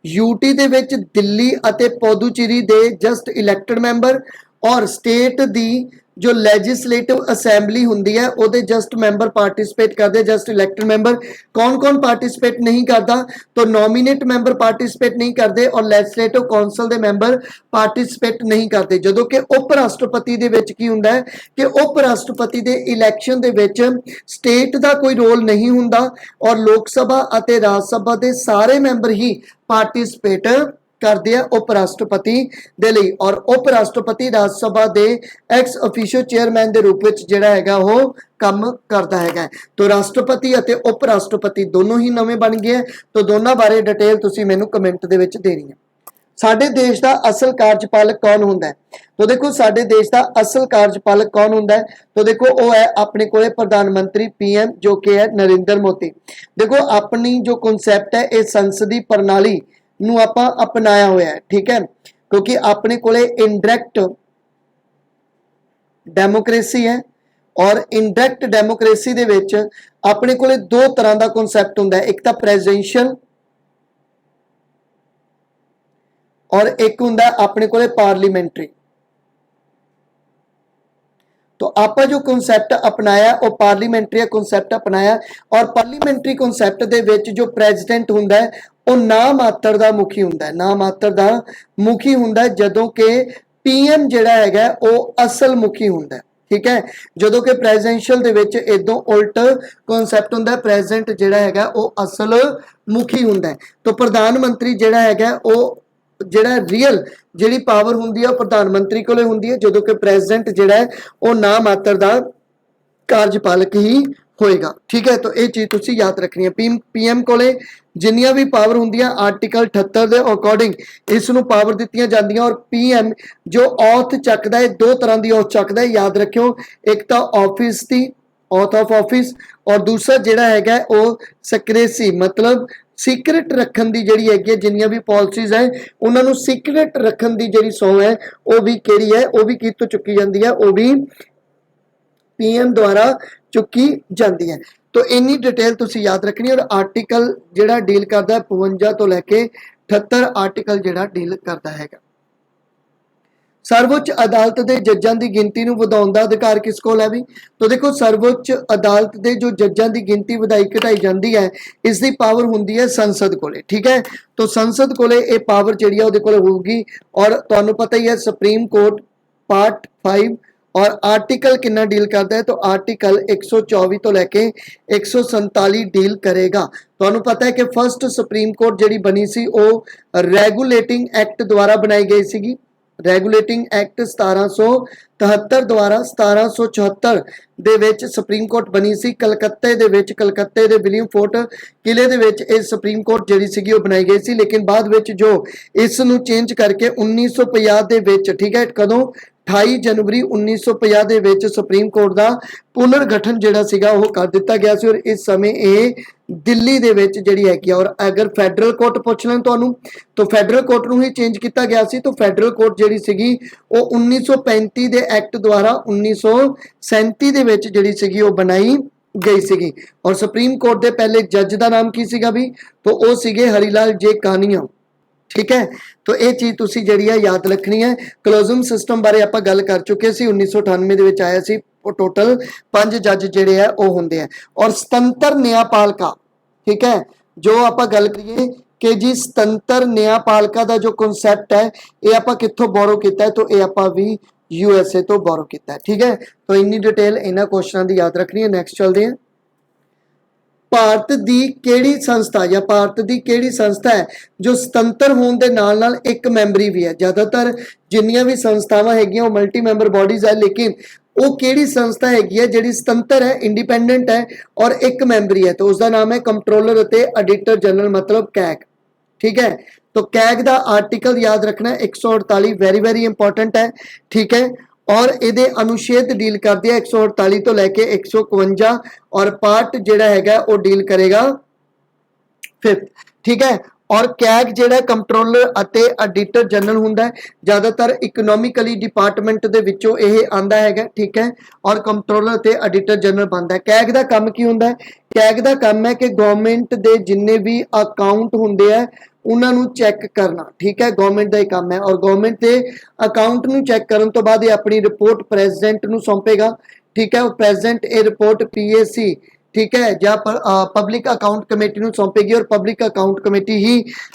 [SPEAKER 1] यूटी ਦੇ ਵਿੱਚ ਦਿੱਲੀ ਅਤੇ ਪੌਦੂਚੇਰੀ ਦੇ ਜਸਟ ਇਲੈਕਟਡ ਮੈਂਬਰ और स्टेट दी जो लैजिस्लेटिव असैंबली होंदी है ਉਹਦੇ जस्ट मैंबर पार्टिसिपेट करते जस्ट इलैक्टेड मैंबर कौन कौन पार्टिसिपेट नहीं करता तो नॉमिनेट मैंबर पार्टिसिपेट नहीं करते और लैजिस्लेटिव काउंसिल ਦੇ मैंबर पार्टिसिपेट नहीं करते ਜਦੋਂ ਕਿ ਉਪ ਰਾਸ਼ਟਰਪਤੀ ਦੇ ਵਿੱਚ ਕੀ ਹੁੰਦਾ ਹੈ ਕਿ ਉਪ ਰਾਸ਼ਟਰਪਤੀ ਦੇ ਇਲੈਕਸ਼ਨ ਦੇ ਵਿੱਚ ਸਟੇਟ ਦਾ ਕੋਈ ਰੋਲ ਨਹੀਂ ਹੁੰਦਾ और ਲੋਕ ਸਭਾ ਅਤੇ ਰਾਜ ਸਭਾ ਦੇ ਸਾਰੇ ਮੈਂਬਰ ਹੀ ਪਾਰਟਿਸਿਪੇਟ करते हैं उप राष्ट्रपति दे लई और उप राष्ट्रपति राज सभा दे एक्स ऑफिशियो चेयरमैन दे रूप विच जिहड़ा हैगा वो काम करता हैगा तो राष्ट्रपति अते उप राष्ट्रपति दोनों ही नवे बन गए तो दोनों बारे डिटेल तुसी मैनू कमेंट दे विच देनी है साडे देश का असल कार्यपालक कौन हुंदा है तो देखो साडे देश का असल कार्यपालक कौन हुंदा है तो देखो वो है अपने कोले प्रधानमंत्री पीएम जो कि है नरेंद्र मोदी देखो अपनी जो कॉन्सैप्ट है ये संसदीय प्रणाली ਨੂੰ ਆਪਾਂ ਅਪਣਾਇਆ ਹੋਇਆ ਹੈ ਠੀਕ ਹੈ ਕਿਉਂਕਿ ਆਪਣੇ ਕੋਲੇ ਇਨਡਾਇਰੈਕਟ ਡੈਮੋਕ੍ਰੇਸੀ ਹੈ ਔਰ ਇਨਡਾਇਰੈਕਟ ਡੈਮੋਕ੍ਰੇਸੀ ਦੇ ਵਿੱਚ ਆਪਣੇ ਕੋਲੇ ਦੋ ਤਰ੍ਹਾਂ ਦਾ ਕਨਸੈਪਟ ਹੁੰਦਾ ਹੈ ਇੱਕ ਤਾਂ ਪ੍ਰੈਜ਼ੀਡੈਂਸ਼ੀਅਲ ਔਰ ਇੱਕ ਹੁੰਦਾ ਆਪਣੇ ਕੋਲੇ ਪਾਰਲੀਮੈਂਟਰੀ तो आप जो कॉन्सैप्ट अपनाया वो पार्लीमेंट्री कॉन्सैप्ट अपनाया और पार्लीमेंट्री कॉन्सैप्ट दे विच जो प्रेजिडेंट हुंदा है वो ना मात्र दा मुखी हुंदा है ना मात्र दा मुखी हुंदा है जदों के पीएम जिहड़ा हैगा वो असल मुखी हुंदा है ठीक है जदों के प्रेजिडेंशियल दे विच इदों उल्ट कॉन्सैप्ट हुंदा है प्रेजिडेंट जिहड़ा हैगा वो असल मुखी हुंदा है तो प्रधानमंत्री जिहड़ा हैगा वो ਜਿਹੜਾ ਰੀਅਲ ਜਿਹੜੀ ਪਾਵਰ ਹੁੰਦੀ ਹੈ ਉਹ ਪ੍ਰਧਾਨ ਮੰਤਰੀ ਕੋਲੇ ਹੁੰਦੀ ਹੈ ਜਦੋਂ ਕਿ ਪ੍ਰੈਜ਼ੀਡੈਂਟ ਜਿਹੜਾ ਹੈ ਉਹ ਨਾ ਮਾਤਰ ਦਾ ਕਾਰਜਪਾਲਕ ਹੀ ਹੋਏਗਾ ਠੀਕ ਹੈ ਤਾਂ ਇਹ ਚੀਜ਼ ਤੁਸੀਂ ਯਾਦ ਰੱਖਣੀ ਹੈ ਪੀਐਮ ਕੋਲੇ ਜਿੰਨੀਆਂ ਵੀ ਪਾਵਰ ਹੁੰਦੀਆਂ ਆਰਟੀਕਲ 78 ਦੇ ਅਕੋਰਡਿੰਗ ਇਸ ਨੂੰ ਪਾਵਰ ਦਿੱਤੀਆਂ ਜਾਂਦੀਆਂ ਔਰ ਪੀਐਮ ਜੋ ਔਥ ਚੱਕਦਾ ਹੈ ਦੋ ਤਰ੍ਹਾਂ ਦੀ ਔਥ ਚੱਕਦਾ ਹੈ ਯਾਦ ਰੱਖਿਓ ਇੱਕ ਤਾਂ office the oath of office और दूसरा जिहड़ा हैगा वो सिक्रेसी मतलब सीक्रेट रखन दी जिहड़ी हैगी जिन्नियां भी पॉलिसीज है उन्हां नूं सीक्रेट रखन दी जिहड़ी सौं है वो भी किहड़ी है वो भी कितों चुकी जाती है वो भी पीएम द्वारा चुकी जाती है तो इन्नी डिटेल तुसीं याद रखनी और आर्टिकल जिहड़ा डील करदा 52 तो लैके 78 आर्टिकल जिहड़ा डील करदा हैगा सर्वोच्च अदालत के जजां की गिनती नूं वधाउण दा अधिकार किस कोल है भी तो देखो सर्वोच्च अदालत के जो जजां की गिनती वधाई घटाई जाती है इसकी पावर हुंदी है संसद कोले ठीक है तो संसद कोले ये पावर जिहड़ी है उहदे कोल होगी और तुहानूं पता ही है सुप्रीम कोर्ट पार्ट 5 और आर्टिकल कितना डील करता है तो आर्टिकल 124 तो लैके 147 डील करेगा तुहानूं पता है कि फर्स्ट सुप्रीम कोर्ट जिहड़ी बनी सी वो रैगूलेटिंग एक्ट द्वारा बनाई गई सीगी ਰੈਗੂਲੇਟਿੰਗ ਐਕਟ 1773 ਦੁਆਰਾ 1774 ਦੇ ਵਿੱਚ ਸੁਪਰੀਮ ਕੋਰਟ ਬਣੀ ਸੀ ਕਲਕੱਤੇ ਦੇ ਵਿੱਚ ਕਲਕੱਤੇ ਦੇ ਵਿਲੀਅਮ ਫੋਰਟ ਕਿਲੇ ਦੇ ਵਿੱਚ ਇਹ ਸੁਪਰੀਮ ਕੋਰਟ ਜਿਹੜੀ ਸੀਗੀ ਉਹ ਬਣਾਈ ਗਈ ਸੀ ਲੇਕਿਨ ਬਾਅਦ ਵਿੱਚ ਜੋ ਇਸ ਨੂੰ ਚੇਂਜ ਕਰਕੇ 1950 ਦੇ ਵਿੱਚ ਠੀਕ ਹੈ ਕਦੋਂ 28 जनवरी 1950 ਦੇ ਵਿੱਚ ਸੁਪਰੀਮ ਕੋਰਟ ਦਾ ਪੁਨਰ ਗਠਨ ਜਿਹੜਾ ਸੀਗਾ ਉਹ ਕਰ ਦਿੱਤਾ ਗਿਆ ਸੀ ਔਰ ਇਸ ਸਮੇਂ ਇਹ ਦਿੱਲੀ ਦੇ ਵਿੱਚ ਜਿਹੜੀ ਹੈਗੀ ਔਰ ਅਗਰ ਫੈਡਰਲ ਕੋਰਟ ਪੁੱਛ ਲੈਣ ਤੁਹਾਨੂੰ ਤਾਂ ਫੈਡਰਲ ਕੋਰਟ ਨੂੰ ਹੀ ਚੇਂਜ ਕੀਤਾ ਗਿਆ ਸੀ ਤਾਂ ਫੈਡਰਲ ਕੋਰਟ ਜਿਹੜੀ ਸੀਗੀ ਉਹ 1935 ਦੇ ਐਕਟ ਦੁਆਰਾ 1937 ਦੇ ਵਿੱਚ ਜਿਹੜੀ ਸੀਗੀ ਉਹ ਬਣਾਈ ਗਈ ਸੀਗੀ ਔਰ ਸੁਪਰੀਮ ਕੋਰਟ ਦੇ ਪਹਿਲੇ ਜੱਜ ਦਾ ਨਾਮ ਕੀ ਸੀਗਾ ਵੀ ਤਾਂ ਉਹ ਸੀਗੇ ਹਰੀਲਾਲ ਜੇ ਕਾਨੀਆ ठीक है तो ये चीज़ तुसी जिहड़ी है याद रखनी है क्लोजम सिस्टम बारे आपां गल कर चुके सी 1998 दे विच आया सी टोटल 5 जज जिहड़े है वो हुंदे हैं और स्वतंत्र न्यायपालिका ठीक है जो आपां गल करिए कि जी स्वतंत्र न्यायपालिका का जो कॉन्सैप्ट है ये आपां कित्थों बोरो किया है, तो ये आपां भी यूएसए तो बोरो किया है। ठीक है, तो इन्नी डिटेल इन्हां क्वेश्चन की याद रखनी है। नैक्सट चलते हैं। ਭਾਰਤ ਦੀ ਕਿਹੜੀ ਸੰਸਥਾ ਜਾਂ ਭਾਰਤ ਦੀ ਕਿਹੜੀ ਸੰਸਥਾ ਹੈ ਜੋ ਸੁਤੰਤਰ ਹੋਣ ਦੇ ਨਾਲ ਨਾਲ ਇੱਕ ਮੈਂਬਰੀ ਵੀ ਹੈ। ਜ਼ਿਆਦਾਤਰ ਜਿੰਨੀਆਂ ਵੀ ਸੰਸਥਾਵਾਂ ਹੈਗੀਆਂ ਉਹ ਮਲਟੀ ਮੈਂਬਰ ਬੋਡੀਜ਼ ਹੈ, ਲੇਕਿਨ ਉਹ ਕਿਹੜੀ ਸੰਸਥਾ ਹੈਗੀ ਹੈ ਜਿਹੜੀ ਸੁਤੰਤਰ ਹੈ, ਇੰਡੀਪੈਂਡੈਂਟ ਹੈ ਔਰ ਇੱਕ ਮੈਂਬਰੀ ਹੈ, तो उसका नाम है कंट्रोलर ਅਤੇ ऑडिटर जनरल, मतलब कैग। ठीक है, तो कैग का आर्टिकल याद रखना है 148, वेरी इंपॉर्टेंट है। ठीक है, और ये अनुच्छेद डील करते हैं 148 तो लैके 151 और पार्ट जिहड़ा हैगा वो डील करेगा 5th। ठीक है, और कैग जिहड़ा कंट्रोलर अते ऑडिटर जनरल हुंदा है, ज़्यादातर इकोनॉमिकली डिपार्टमेंट दे विचों यह आंदा हैगा। ठीक है, और कंट्रोलर अते ऑडिटर जनरल बनता है। कैग का काम की हुंदा है? कैग का काम है कि गवर्नमेंट के जिन्ने भी अकाउंट हुंदे है उन्होंने चैक करना। ठीक है, गवर्नमेंट का ही काम है, और गवर्नमेंट के अकाउंट नूं चैक करन तो बाद अपनी रिपोर्ट प्रेजिडेंट नूं सौंपेगा। ठीक है, प्रेजिडेंट ये रिपोर्ट पीएसी, ठीक है, ਜਾਂ ਪਬਲਿਕ ਅਕਾਊਂਟ ਕਮੇਟੀ ਨੂੰ ਸੌਂਪੇਗੀ, ਔਰ ਪਬਲਿਕ ਅਕਾਊਂਟ ਕਮੇਟੀ ਹੀ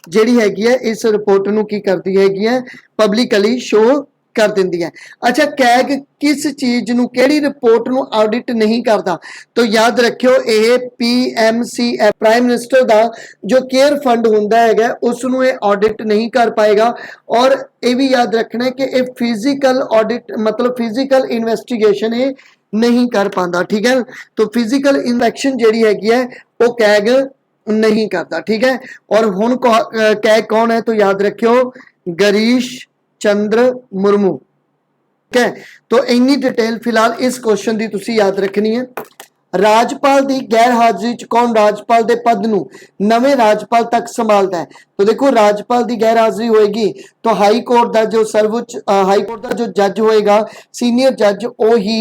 [SPEAKER 1] ਜਿਹੜੀ ਹੈਗੀ ਹੈ ਇਸ ਰਿਪੋਰਟ ਨੂੰ ਕੀ ਕਰਦੀ ਹੈਗੀ ਹੈ, ਪਬਲਿਕਲੀ ਸ਼ੋ कर दिंदी है। अच्छा, कैग किस चीज नूं केड़ी रिपोर्ट नूं ऑडिट नहीं करता? तो याद रखियो ये PMCF, प्राइम मिनिस्टर दा जो केयर फंड हुंदा हैगा उस नूं ये ऑडिट नहीं कर पाएगा। और ये भी याद रखना है कि ये फिजिकल ऑडिट मतलब फिजिकल इन्वेस्टिगेशन ये नहीं कर पाता। ठीक है, तो फिजिकल इन्वेक्शन जिहड़ी हैगी है वो कैग नहीं करता। ठीक है, और हुण कैग कौन है? तो याद रखियो गिरीश चंद्र मुर्मू। ठीक है, तो इन्नी डिटेल फिलहाल इस क्वेश्चन की तुसी याद रखनी है। राजपाल की गैर हाजिरी च कौन राजपाल के पद नूं नवे राजपाल तक संभालता है? तो देखो, राजपाल की गैर हाजिरी होएगी तो हाई कोर्ट का जो सर्वोच्च हाई कोर्ट का जो जज होएगा, सीनियर जज, वो ही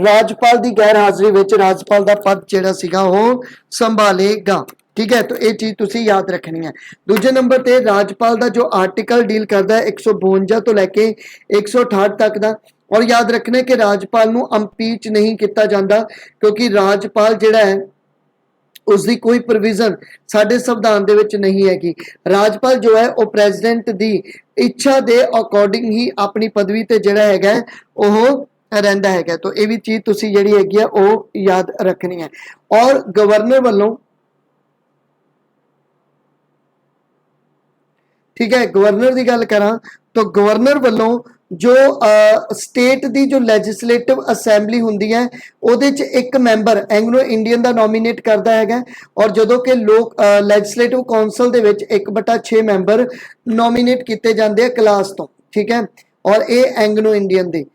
[SPEAKER 1] राजपाल की गैर हाजिरी विच राजपाल का पद जिहड़ा सीगा वो संभालेगा। ठीक है, तो ये चीज तुसी याद रखनी है। दूजे नंबर पे राजपाल का जो आर्टिकल डील करता है 152 तो लैके 168 तक का, और याद रखना है कि राजपाल नूं अंपीच नहीं किया जाता, क्योंकि राजपाल जिहड़ा है उसकी कोई प्रोविजन साडे संविधान दे विच नहीं हैगी। राजपाल जो है वो प्रेजिडेंट की इच्छा के अकॉर्डिंग ही अपनी पदवी ते जिहड़ा हैगा वो रहिंदा हैगा। तो ये भी चीज तुसी जिहड़ी हैगी है वो याद रखनी है। और गवर्नर वालों, ठीक है, गवर्नर की गल करा तो गवर्नर वालों जो स्टेट की जो लैजिस्लेटिव असैंबली हुंदी है उहदे च एक मैंबर एंग्लो इंडियन का नॉमीनेट करता है, और जदों कि लोक लैजिस्लेटिव कौंसल दे विच 1/6 मैंबर नॉमीनेट किए जाते हैं क्लास तो। ठीक है, और ये एंग्लो इंडियन दे।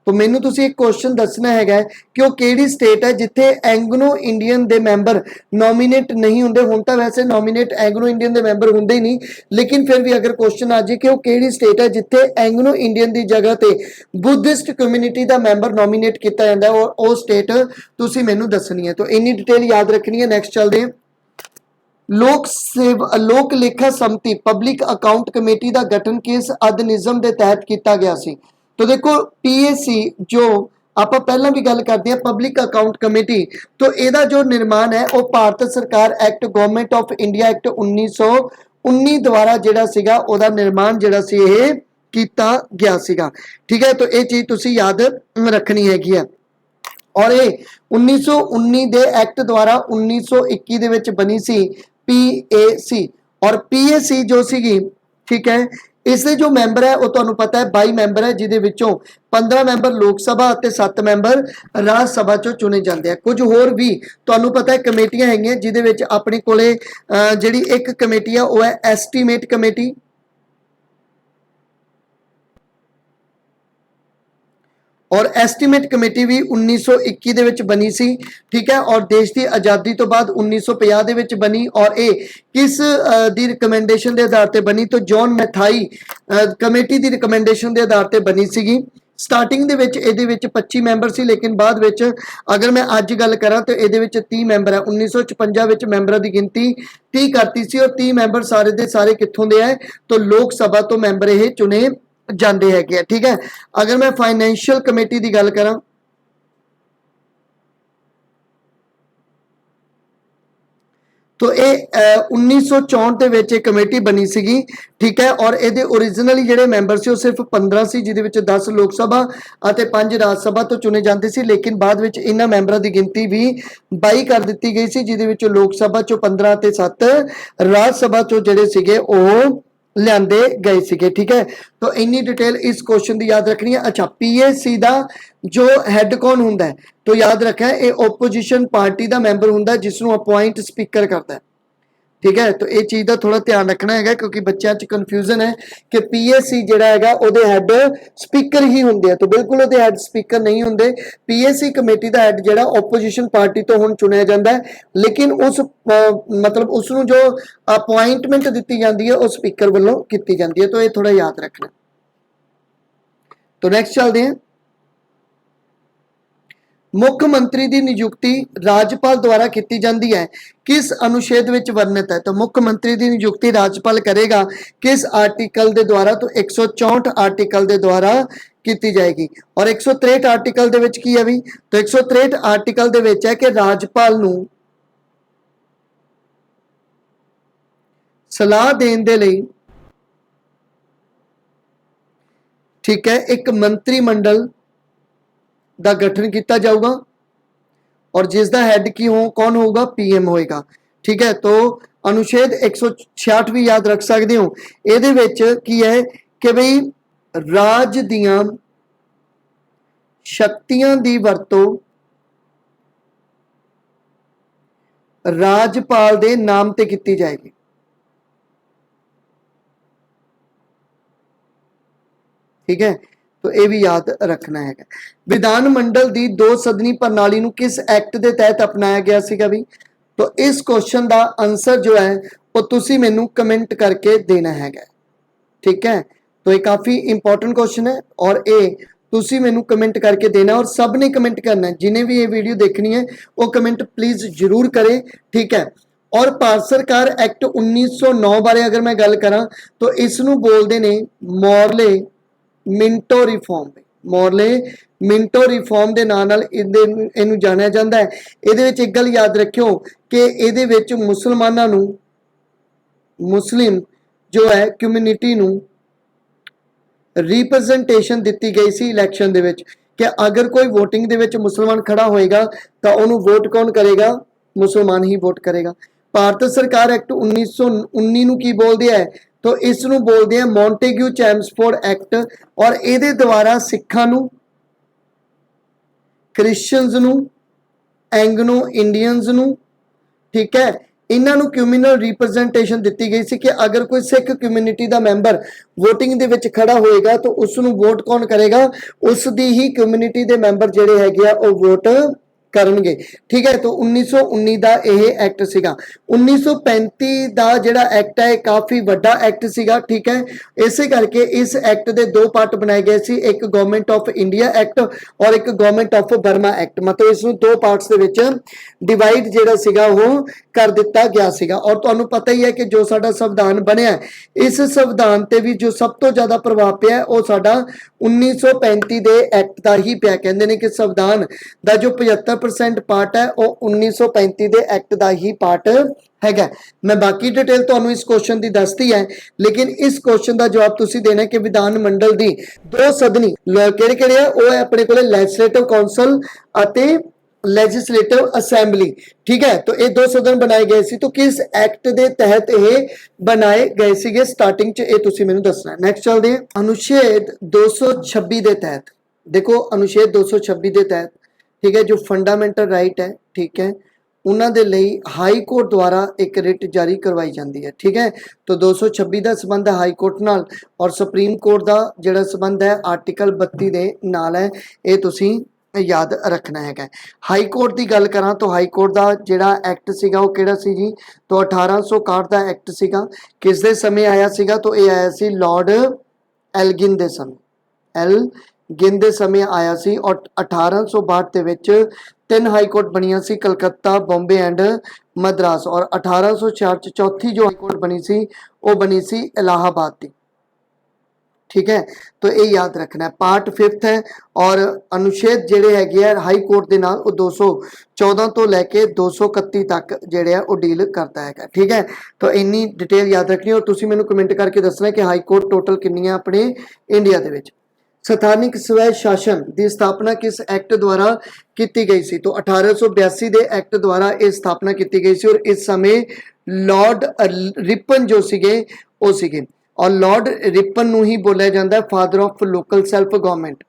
[SPEAKER 1] तो मैनू तुसी एक क्वेश्चन दसना है कि वो केड़ी स्टेट है जिथे एंग्लो इंडियन दे मैंबर नॉमीनेट नहीं होंगे। हुण तां वैसे नॉमीनेट एंग्लो इंडियन दे मैंबर होंगे ही नहीं, लेकिन फिर भी अगर क्वेश्चन आ जाए कि वो केड़ी स्टेट है जिथे एंग्लो इंडियन की जगह ते बुद्धिस्ट कम्यूनिटी का मैंबर नॉमीनेट किया जाता है, और वो स्टेट तुसी मैनू दसनी है। तो इन्नी डिटेल याद रखनी है। नैक्सट चलते हैं। लोक लेखा समिति पब्लिक अकाउंट कमेटी का गठन किस अधिनियम के तहत किया गया सी? तो देखो, PAC जो आप पहला भी गल करते हैं पब्लिक अकाउंट कमेटी, तो यदा जो निर्माण है वो भारत सरकार act government of India act 1919 द्वारा जिहड़ा सीगा ओदा निर्माण जिहड़ा सी ये कीता गया सीगा। ठीक है, तो ये चीज तुसी याद रखनी हैगी है। और ये 1919 दे एक्ट द्वारा 1921 दे विच बनी सी PAC, और PAC जो सीगी, ठीक है, इसके जो मैंबर है वो तुहानूं पता है 22 मैंबर है, जिहदे विचों 15 मैंबर लोक सभा और 7 मैंबर राज सभा चों चुने जाते हैं। कुछ होर भी तुहानूं पता है कमेटियां हैगियां, जिहदे विच अपने कोले जिहड़ी एक कमेटी है वो है एस्टीमेट कमेटी, और एस्टीमेट कमेटी भी 1921 दे विच बनी सी। ठीक है, और देश की आज़ादी तो बाद 1950 दे विच बनी, और ये किस दी रिकमेंडेशन के आधार पर बनी? तो जॉन मैथाई कमेटी की रिकमेंडेशन के आधार पर बनी सीगी। स्टार्टिंग दे विच इहदे विच 25 मैंबर सी, लेकिन बाद विच अगर मैं अज गल करा तो इहदे विच 30 मैंबर है। 1956 विच मैंबरां की गिनती 30 करती सी, और 30 मैंबर सारे दे सारे कित्थों दे है? तो लोक सभा तो मैंबर ये चुने जाते हैं। ठीक है, अगर मैं फाइनैंशियल कमेटी की गल करा तो ये 1964 ਦੇ ਵਿੱਚ ਇਹ ਕਮੇਟੀ ਬਣੀ ਸੀਗੀ, ਠੀਕ ਹੈ। ਔਰ ਇਹਦੇ ओरिजिनली ਜਿਹੜੇ ਮੈਂਬਰ ਸੀ ਉਹ ਸਿਰਫ 15 ਸੀ, ਜਿਹਦੇ ਵਿੱਚ 10 ਲੋਕ ਸਭਾ ਅਤੇ 5 ਰਾਜ ਸਭਾ ਤੋਂ ਚੁਣੇ ਜਾਂਦੇ ਸੀ। ਲੇਕਿਨ ਬਾਅਦ ਵਿੱਚ ਇਹਨਾਂ ਮੈਂਬਰਾਂ ਦੀ ਗਿਣਤੀ ਵੀ 22 ਕਰ ਦਿੱਤੀ ਗਈ ਸੀ, ਜਿਹਦੇ ਵਿੱਚ ਲੋਕ ਸਭਾ ਚੋਂ 15 ਤੇ 7 ਰਾਜ ਸਭਾ ਚੋਂ ਜਿਹੜੇ ਸੀਗੇ ਉਹ ਲਿਆਂਦੇ ਗਏ ਸੀਗੇ, ठीक है। तो इन्नी डिटेल इस क्वेश्चन की याद रखनी है। अच्छा, PAC का जो हैड कौन हुंदा है, तो याद रखा है ये ओपोजिशन पार्टी का मैंबर हुंदा है जिसनों अपॉइंट स्पीकर करता है, ठीक है। तो ये चीज़ का थोड़ा ध्यान रखना है क्योंकि बच्चों च कन्फ्यूजन है कि PAC जिहड़ा हैगा उहदे हैड स्पीकर ही हुंदे हैं, तो बिल्कुल उहदे हैड स्पीकर नहीं हुंदे। PAC कमेटी का हैड जिहड़ा ओपोजिशन पार्टी तो हुण चुनिया जाता है, लेकिन उस मतलब उसनूं जो अपॉइंटमेंट दी जाती है वो स्पीकर वालों की जाती है, तो ये थोड़ा याद रखना। तो नेक्स्ट चलते हैं। मुख मंत्री की नियुक्ति राजपाल द्वारा की जाती है, किस अनुच्छेद में वर्णित है। तो मुख मंत्री की नियुक्ति राजपाल करेगा किस आर्टिकल के द्वारा, तो 164 आर्टिकल के द्वारा की जाएगी। और 163 आर्टिकल दे विच की है भी, तो 163 आर्टिकल दे विच है कि राजपाल नूं सलाह देने दे लई, ठीक है, एक मंत्रिमंडल का गठन किया जाऊगा और जिसका हैड की हो कौन होगा, PM होएगा, ठीक है। तो अनुच्छेद 166 भी याद रख सकते हो। ਇਹਦੇ ਵਿੱਚ ਕੀ है कि बई राज दियां शक्तियां दी वरतों राजपाल दे नाम ते की जाएगी, ठीक है। तो यह भी याद रखना है। विधानमंडल की 2 सदनी प्रणाली नूं किस एक्ट के तहत अपनाया गया सीगा भी, तो इस क्वेश्चन का आंसर जो है वो तुसी मैनू कमेंट करके देना है, ठीक है। तो ये काफ़ी इंपॉर्टेंट क्वेश्चन है और ये तुसी मैनू कमेंट करके देना और सब ने कमेंट करना है। जिन्हें भी ये वीडियो देखनी है वो कमेंट प्लीज़ जरूर करें, ठीक है। और भारत सरकार एक्ट 1909 बारे अगर मैं गल करा तो इसनूं बोलते हैं Morley Minto reform, Morley Minto reform के नाम नाल इहनूं जानिया जाता है। ये एक गल याद रखियो कि ये मुसलमानों नूं, मुस्लिम जो है कम्यूनिटी नूं रिप्रजेंटेशन दी गई सी इलैक्शन दे विच कि अगर कोई वोटिंग दे विच मुसलमान खड़ा होएगा तो उन्होंने वोट कौन करेगा, मुसलमान ही वोट करेगा। भारत सरकार एक्ट 1919 नूं की बोलदी है, तो इसनूं बोलते हैं मॉन्टेग्यू चैम्सफोर्ड एक्ट। और ये द्वारा सिखां नूं, क्रिश्चियंस नूं, एंग्लो इंडियंस नूं, ठीक है, इन्हां नूं कम्यूनल रिप्रजेंटेशन दी गई सी कि अगर कोई सिख कम्यूनिटी का मैंबर वोटिंग दे विच खड़ा होएगा तो उसनूं वोट कौन करेगा, उसकी ही कम्यूनिटी के मैंबर जिहड़े हैगे आ वो वोट करनगे, ठीक है। तो 1919 का यह एक्ट सीगा। 1935 का जिहड़ा एक्ट है काफ़ी वड्डा एक्ट सीगा, ठीक है। इसे करके इस एक्ट के 2 पार्ट बनाए गए सी, एक गवर्नमेंट ऑफ इंडिया एक्ट और एक गवर्नमेंट ऑफ बर्मा एक्ट। मतलब इसनूं 2 पार्ट्स दे विच डिवाइड जिहड़ा सीगा वो कर दिता गया सीगा। और तुहानूं पता ही है कि जो साडा संविधान बनिया, इस संविधान ते भी जो सब तो ज़्यादा प्रभाव पिया वो साडा 1935 के एक्ट का ही पिया। कहते हैं कि संविधान का जो 75% पार्ट है वो 1935 के एक्ट का ही पार्ट है। मैं बाकी डिटेल तो इस क्वेश्चन की दसती है, लेकिन इस क्वेश्चन का जवाब तुसी देना है कि विधानमंडल की 2 सदनी किहड़े-किहड़े है, वो है अपने को लैजिस्लेटिव काउंसल अते लैजिस्लेटिव असैम्बली, ठीक है। तो ये 2 सदन बनाए गए सी, तो किस एक्ट के तहत ये बनाए गए सीगे स्टार्टिंग च, ये तुसी मैनूं दसना है। नैक्सट चलते हैं अनुच्छेद 226 के तहत। देखो अनुच्छेद 226 के तहत, ठीक है, जो फंडामेंटल राइट है, ठीक है, उन्होंने लिए हाई कोर्ट द्वारा एक रिट जारी करवाई जाती है, ठीक है। तो 226 का संबंध है हाई कोर्ट नाल और सुप्रीम कोर्ट का जिहड़ा संबंध है आर्टिकल 32 के नाल है, ये तुसी याद रखना है। हाई कोर्ट की गल करा तो हाई कोर्ट का जिहड़ा एक्ट सीगा वो किहड़ा सी जी, तो 1861 का एक्ट सीगा। किस दे समय आया सीगा, तो ये आया सी लॉर्ड एल्गिन दे समय, एल्गिन दे समय आया सी। और 1862 के विच 3 हाई कोर्ट बनिया सी, कलकत्ता, बॉम्बे एंड मद्रास। और 1866 चौथी जो हाई कोर्ट बनी सी वो बनी सी इलाहाबाद की, ठीक है, तो ये याद रखना है। पार्ट 5 है और अनुच्छेद जेडे है हाई कोर्ट के नाल 214 तो लैके 231 तक जेडे है वो डील करता है। ठीक है, तो इन्नी डिटेल याद रखनी और तुसी मैनू कमेंट करके दसना कि हाई कोर्ट टोटल कितनी है अपने इंडिया दे विच। स्थानिक स्वै शासन की स्थापना किस एक्ट द्वारा की गई सी? तो 1882 के एक्ट द्वारा यह स्थापना की गई सी और इस समय लॉर्ड रिपन जो सीगे वो सीगे और लॉर्ड रिपन नूं ही बोलिया जाता है father of local self government.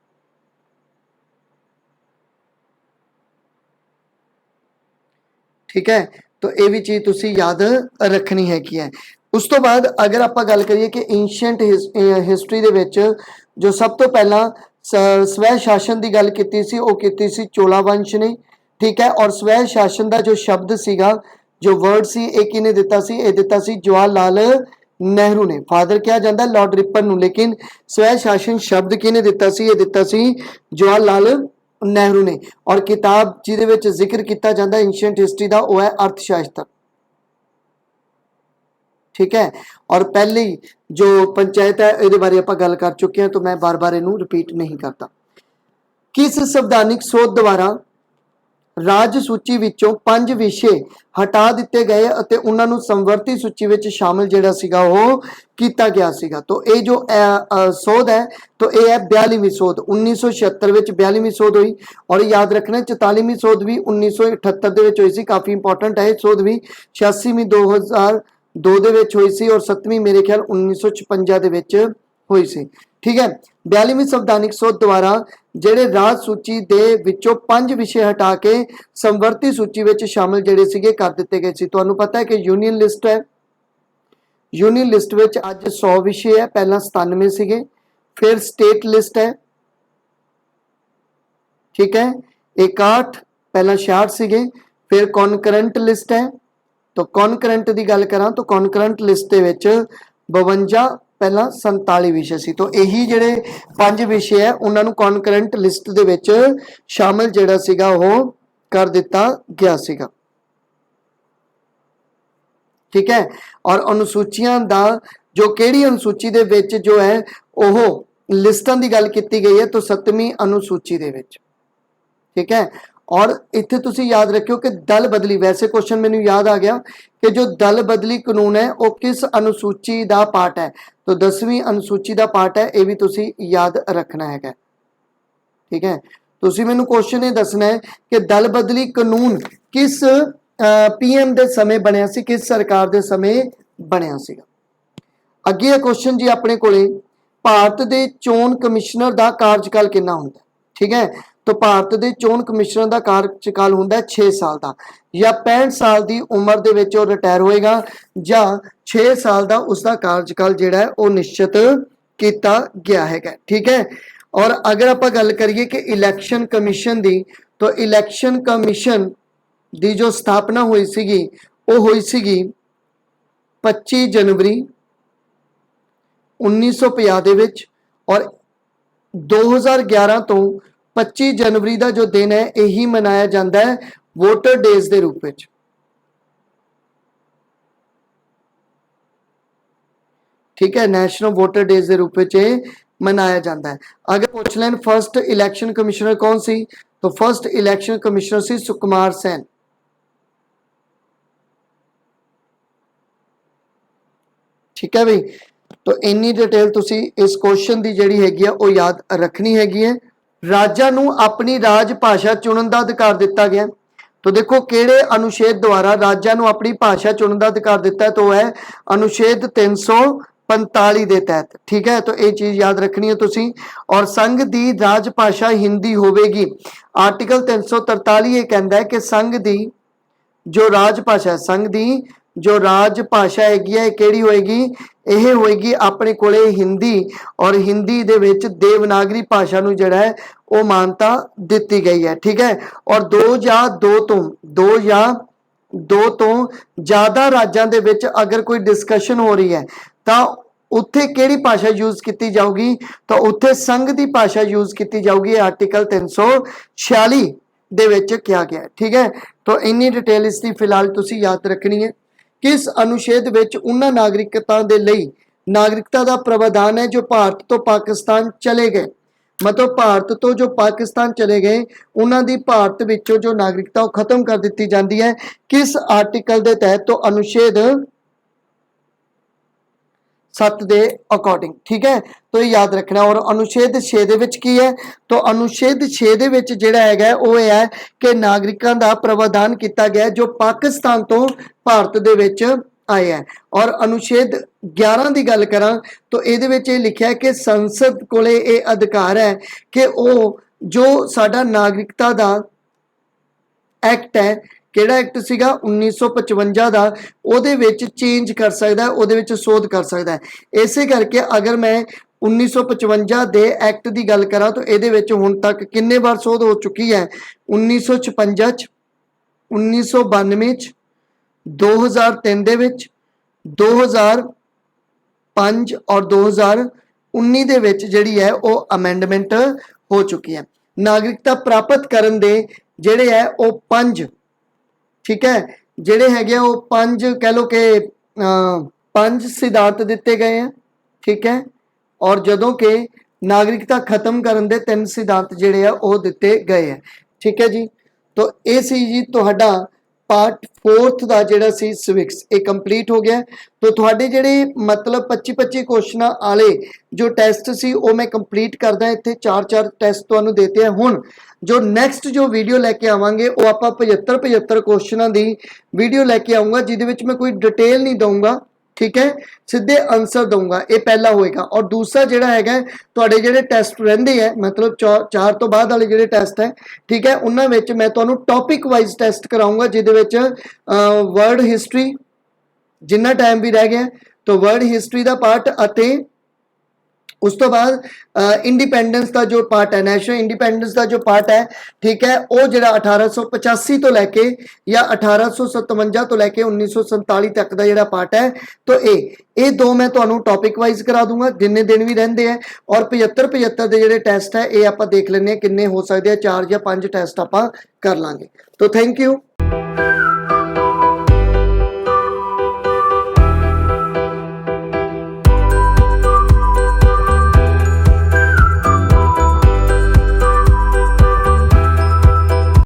[SPEAKER 1] ठीक है, तो ये भी चीज तुसी याद रखनी है कि है। उस तो बाद अगर आप गल करिए कि एंशिएंट हिस्टरी दे विच जो सब तो पहला स्वै शासन की गल की सी वो की सी चोला वंश ने। ठीक है, और स्वै शासन का जो शब्द सीगा जो वर्ड सी ये किने दिता सी? ये दिता सी जवाहर लाल नेहरू ने। फादर क्या जाता है लॉर्ड रिपन नूं, लेकिन स्वै शासन शब्द किने दिता सी? ये दिता सी जवाहर लाल नेहरू ने। और किताब जिहदे विच जिक्र किया जाता एंशिएंट हिस्टरी का वो है अर्थशास्त्र। ठीक है, और पहली जो पंचायत है ये बारे आप गल कर चुके हैं तो मैं बार बार इनू रिपीट नहीं करता। किस संवैधानिक सोध द्वारा राज सूची विचों 5 विषय हटा दिते गए और उन्होंने संवर्ती सूची विच शामिल जिहड़ा सीगा वो किया गया सीगा? तो ये जो सोध है तो यह है 42वीं सोध। 1976 विच 42वीं सोध हुई और याद रखना 44वीं सोध भी 1978 दे विच हुई सी। काफ़ी इंपॉर्टेंट है सोध भी। 86वीं 2002 दे विच हुई सी और 7वीं मेरे ख्याल 1956 दे विच हुई सी। ठीक है, 42वीं संवैधानिक सोध द्वारा जेडे राज सूची दे विचों 5 विषय हटा के संवर्ती सूची विच शामिल जेडे सीगे कर दिते गए सी। तुहानू पता है कि यूनियन लिस्ट है, यूनियन लिस्ट विच अज 100 विषय है, पहला 97 सीगे। फिर स्टेट लिस्ट है, ठीक है, 61, पहला 66 सीगे। फिर कॉनकरेंट लिस्ट है, तो कॉनकरेंट की गल करा तो कॉनकरेंट लिस्ट दे विच 52, पहला 47 विषय सी। तो यही जेडे 5 विषय है उन्होंने कॉनकरेंट लिस्ट दे विच शामिल जेड़ा सीगा वो कर दिता गया सीगा। ठीक है, और अनुसूचियां दा जो केड़ी अनुसूची दे विच जो है ओह लिस्टां दी गल कीती गई है तो 7वीं अनुसूची दे विच। ठीक है, और इत्थे तुसी याद रखियो कि दल बदली, वैसे क्वेश्चन मैनू याद आ गया कि जो दल बदली कानून है वो किस अनुसूची का पार्ट है? तो 10वीं अनुसूची का पार्ट है, ये भी तुसी याद रखना है। ठीक है, तुसी मैनू क्वेश्चन ये दसना है कि दल बदली कानून किस पीएम के समय बनया सी, किस सरकार के समय बनया सीगा? अगे है क्वेश्चन जी अपने कोले, भारत के चोण कमिश्नर का कार्यकाल कितना होंदा? ठीक है, तो भारत के चोण कमिश्नर का कार्यकाल होंदा 6 साल का, या 65 साल की उम्र दे विच रिटायर होएगा, या 6 साल का उसका कार्यकाल जिहड़ा है वो निश्चित किया गया है। ठीक है, और अगर आप गल करिए कि इलैक्शन कमीशन की, तो इलैक्शन कमीशन की जो स्थापना हुई सीगी वो हुई सीगी 25 जनवरी 1950 दे विच, और 2011 तो 25 जनवरी का जो दिन है यही मनाया जाता है वोटर डेज के रूप में। ठीक है, नेशनल वोटर डेज के रूप में मनाया जाता है। अगर पूछ लें फर्स्ट इलैक्शन कमिश्नर कौन सी, तो फर्स्ट इलैक्शन कमिश्नर सी सुकुमार सैन। ठीक है भाई, तो इन्नी डिटेल तुसी इस क्वेश्चन की जिहड़ी हैगी है वो याद रखनी हैगी है। राज्यां नूं अपनी राज भाषा चुनन का अधिकार दिता गया, तो देखो किहड़े अनुच्छेद द्वारा राज्यां नूं अपनी भाषा चुनन का अधिकार दिता है, तो है अनुच्छेद 345 के तहत। ठीक है, तो ये चीज याद रखनी है तुसी। और संघ की राज भाषा हिंदी होवेगी, आर्टिकल 343 ये कहता है कि संघ की जो राज भाषा है, संघ की जो राज भाषा हैगी है केड़ी होएगी? यह होएगी अपने कोले हिंदी, और हिंदी दे विच देवनागरी भाषा नूं जिहड़ा है वो मानता दिती गई है। ठीक है, और दो या दो तो ज़्यादा राज्यों दे विच अगर कोई डिस्कशन हो रही है तो उत्थे केड़ी भाषा यूज की जाऊगी? तो उत्थे संघ की भाषा यूज की जाऊगी, आर्टिकल 346 दे विच किया गया। ठीक है, तो इन्नी डिटेल इसकी फिलहाल तुसी याद रखनी है। किस अनुच्छेद विच उन्हां नागरिकता दे लई नागरिकता का प्रावधान है जो भारत तो पाकिस्तान चले गए, मतलब भारत तो जो पाकिस्तान चले गए उन्हां दी भारत विचों जो नागरिकता वो खत्म कर दी जाती है। किस आर्टिकल के तहत? तो अनुच्छेद 7 के अकॉर्डिंग, ठीक है। तो ये याद रखना। और अनुच्छेद 6 दे विच की है? तो अनुच्छेद 6 दे विच जिहड़ा हैगा वो है कि नागरिकां दा प्रावधान किया गया जो पाकिस्तान तो भारत दे विच आए हैं। और अनुच्छेद 11 की गल करा तो ये लिखा है कि संसद कोले ये अधिकार है कि वो जो साडा नागरिकता दा एक्ट है, किहड़ा एक्ट सीगा 1955 का, ਉਹਦੇ ਵਿੱਚ चेंज कर सकता है, ਉਹਦੇ ਵਿੱਚ सोध कर सकता है। इसे करके अगर मैं 1955 ਦੇ एक्ट की गल करा तो ਇਹਦੇ ਵਿੱਚ ਹੁਣ तक किन्ने बार सोध हो चुकी है? 1956 ਚ, 1992 ਚ, 2003 ਦੇ ਵਿੱਚ, 2005 और 2019 ਦੇ ਵਿੱਚ ਜਿਹੜੀ ਹੈ ਉਹ ਅਮੈਂਡਮੈਂਟ हो चुकी है। नागरिकता प्राप्त करन दे ਜਿਹੜੇ है वो 5, ठीक है, ਜਿਹੜੇ ਹੈਗੇ ਉਹ 5 कह लो कि 5 सिद्धांत दिते गए हैं, ठीक है। और जदों के नागरिकता खत्म करन दे 3 सिद्धांत ਜਿਹੜੇ ਆ ਉਹ ਦਿੱਤੇ ਗਏ ਹੈ, ठीक है जी। तो ਇਹ ਸੀ ਜੀ ਤੁਹਾਡਾ पार्ट 4th ਦਾ ਜਿਹੜਾ ਸੀ ਸਿਵਿਕਸ, ਇਹ ਕੰਪਲੀਟ ਹੋ ਗਿਆ। तो ਤੁਹਾਡੇ ਜਿਹੜੇ मतलब 25 क्वेश्चन वाले जो टेस्ट सी वो मैं कंप्लीट करदा, इत्थे 4 टेस्ट ਤੁਹਾਨੂੰ देते हैं। हुण जो नैक्सट जो वीडियो लैके आवांगे वो आप 75 क्वेश्चनों की वीडियो लैके आऊँगा जिहदे विच मैं कोई डिटेल नहीं दूंगा, ठीक है, सीधे आंसर दूंगा। ये पहला होएगा। और दूसरा जिहड़ा हैगा तुहाडे जिहड़े टेस्ट रहिंदे है मतलब 4 तो बाद वाले जिहड़े टेस्ट है, ठीक है, उन्हां विच मैं तुहानूं टॉपिक वाइज टेस्ट कराऊंगा जिहदे विच वर्ल्ड हिस्टरी जिन्ना टाइम भी रह गया तो वर्ल्ड हिस्टरी का पार्ट अते उस तो बाद इंडिपेंडेंस का जो पार्ट है, नेशनल इंडिपेंडेंस का जो पार्ट है, ठीक है, वो जिहड़ा 1885 तो लैके या 1857 तो लैके 1947 तक का जिहड़ा पार्ट है, तो ये दो मैं तुहानूं टॉपिक वाइज करा दूंगा जिन्ने दिन भी रहिंदे हैं। और 75 के जिहड़े टेस्ट है ये आपां देख लैंदे किन्ने हो सकदे हैं, 4 या 5 टेस्ट आपां कर लांगे। तो थैंक यू।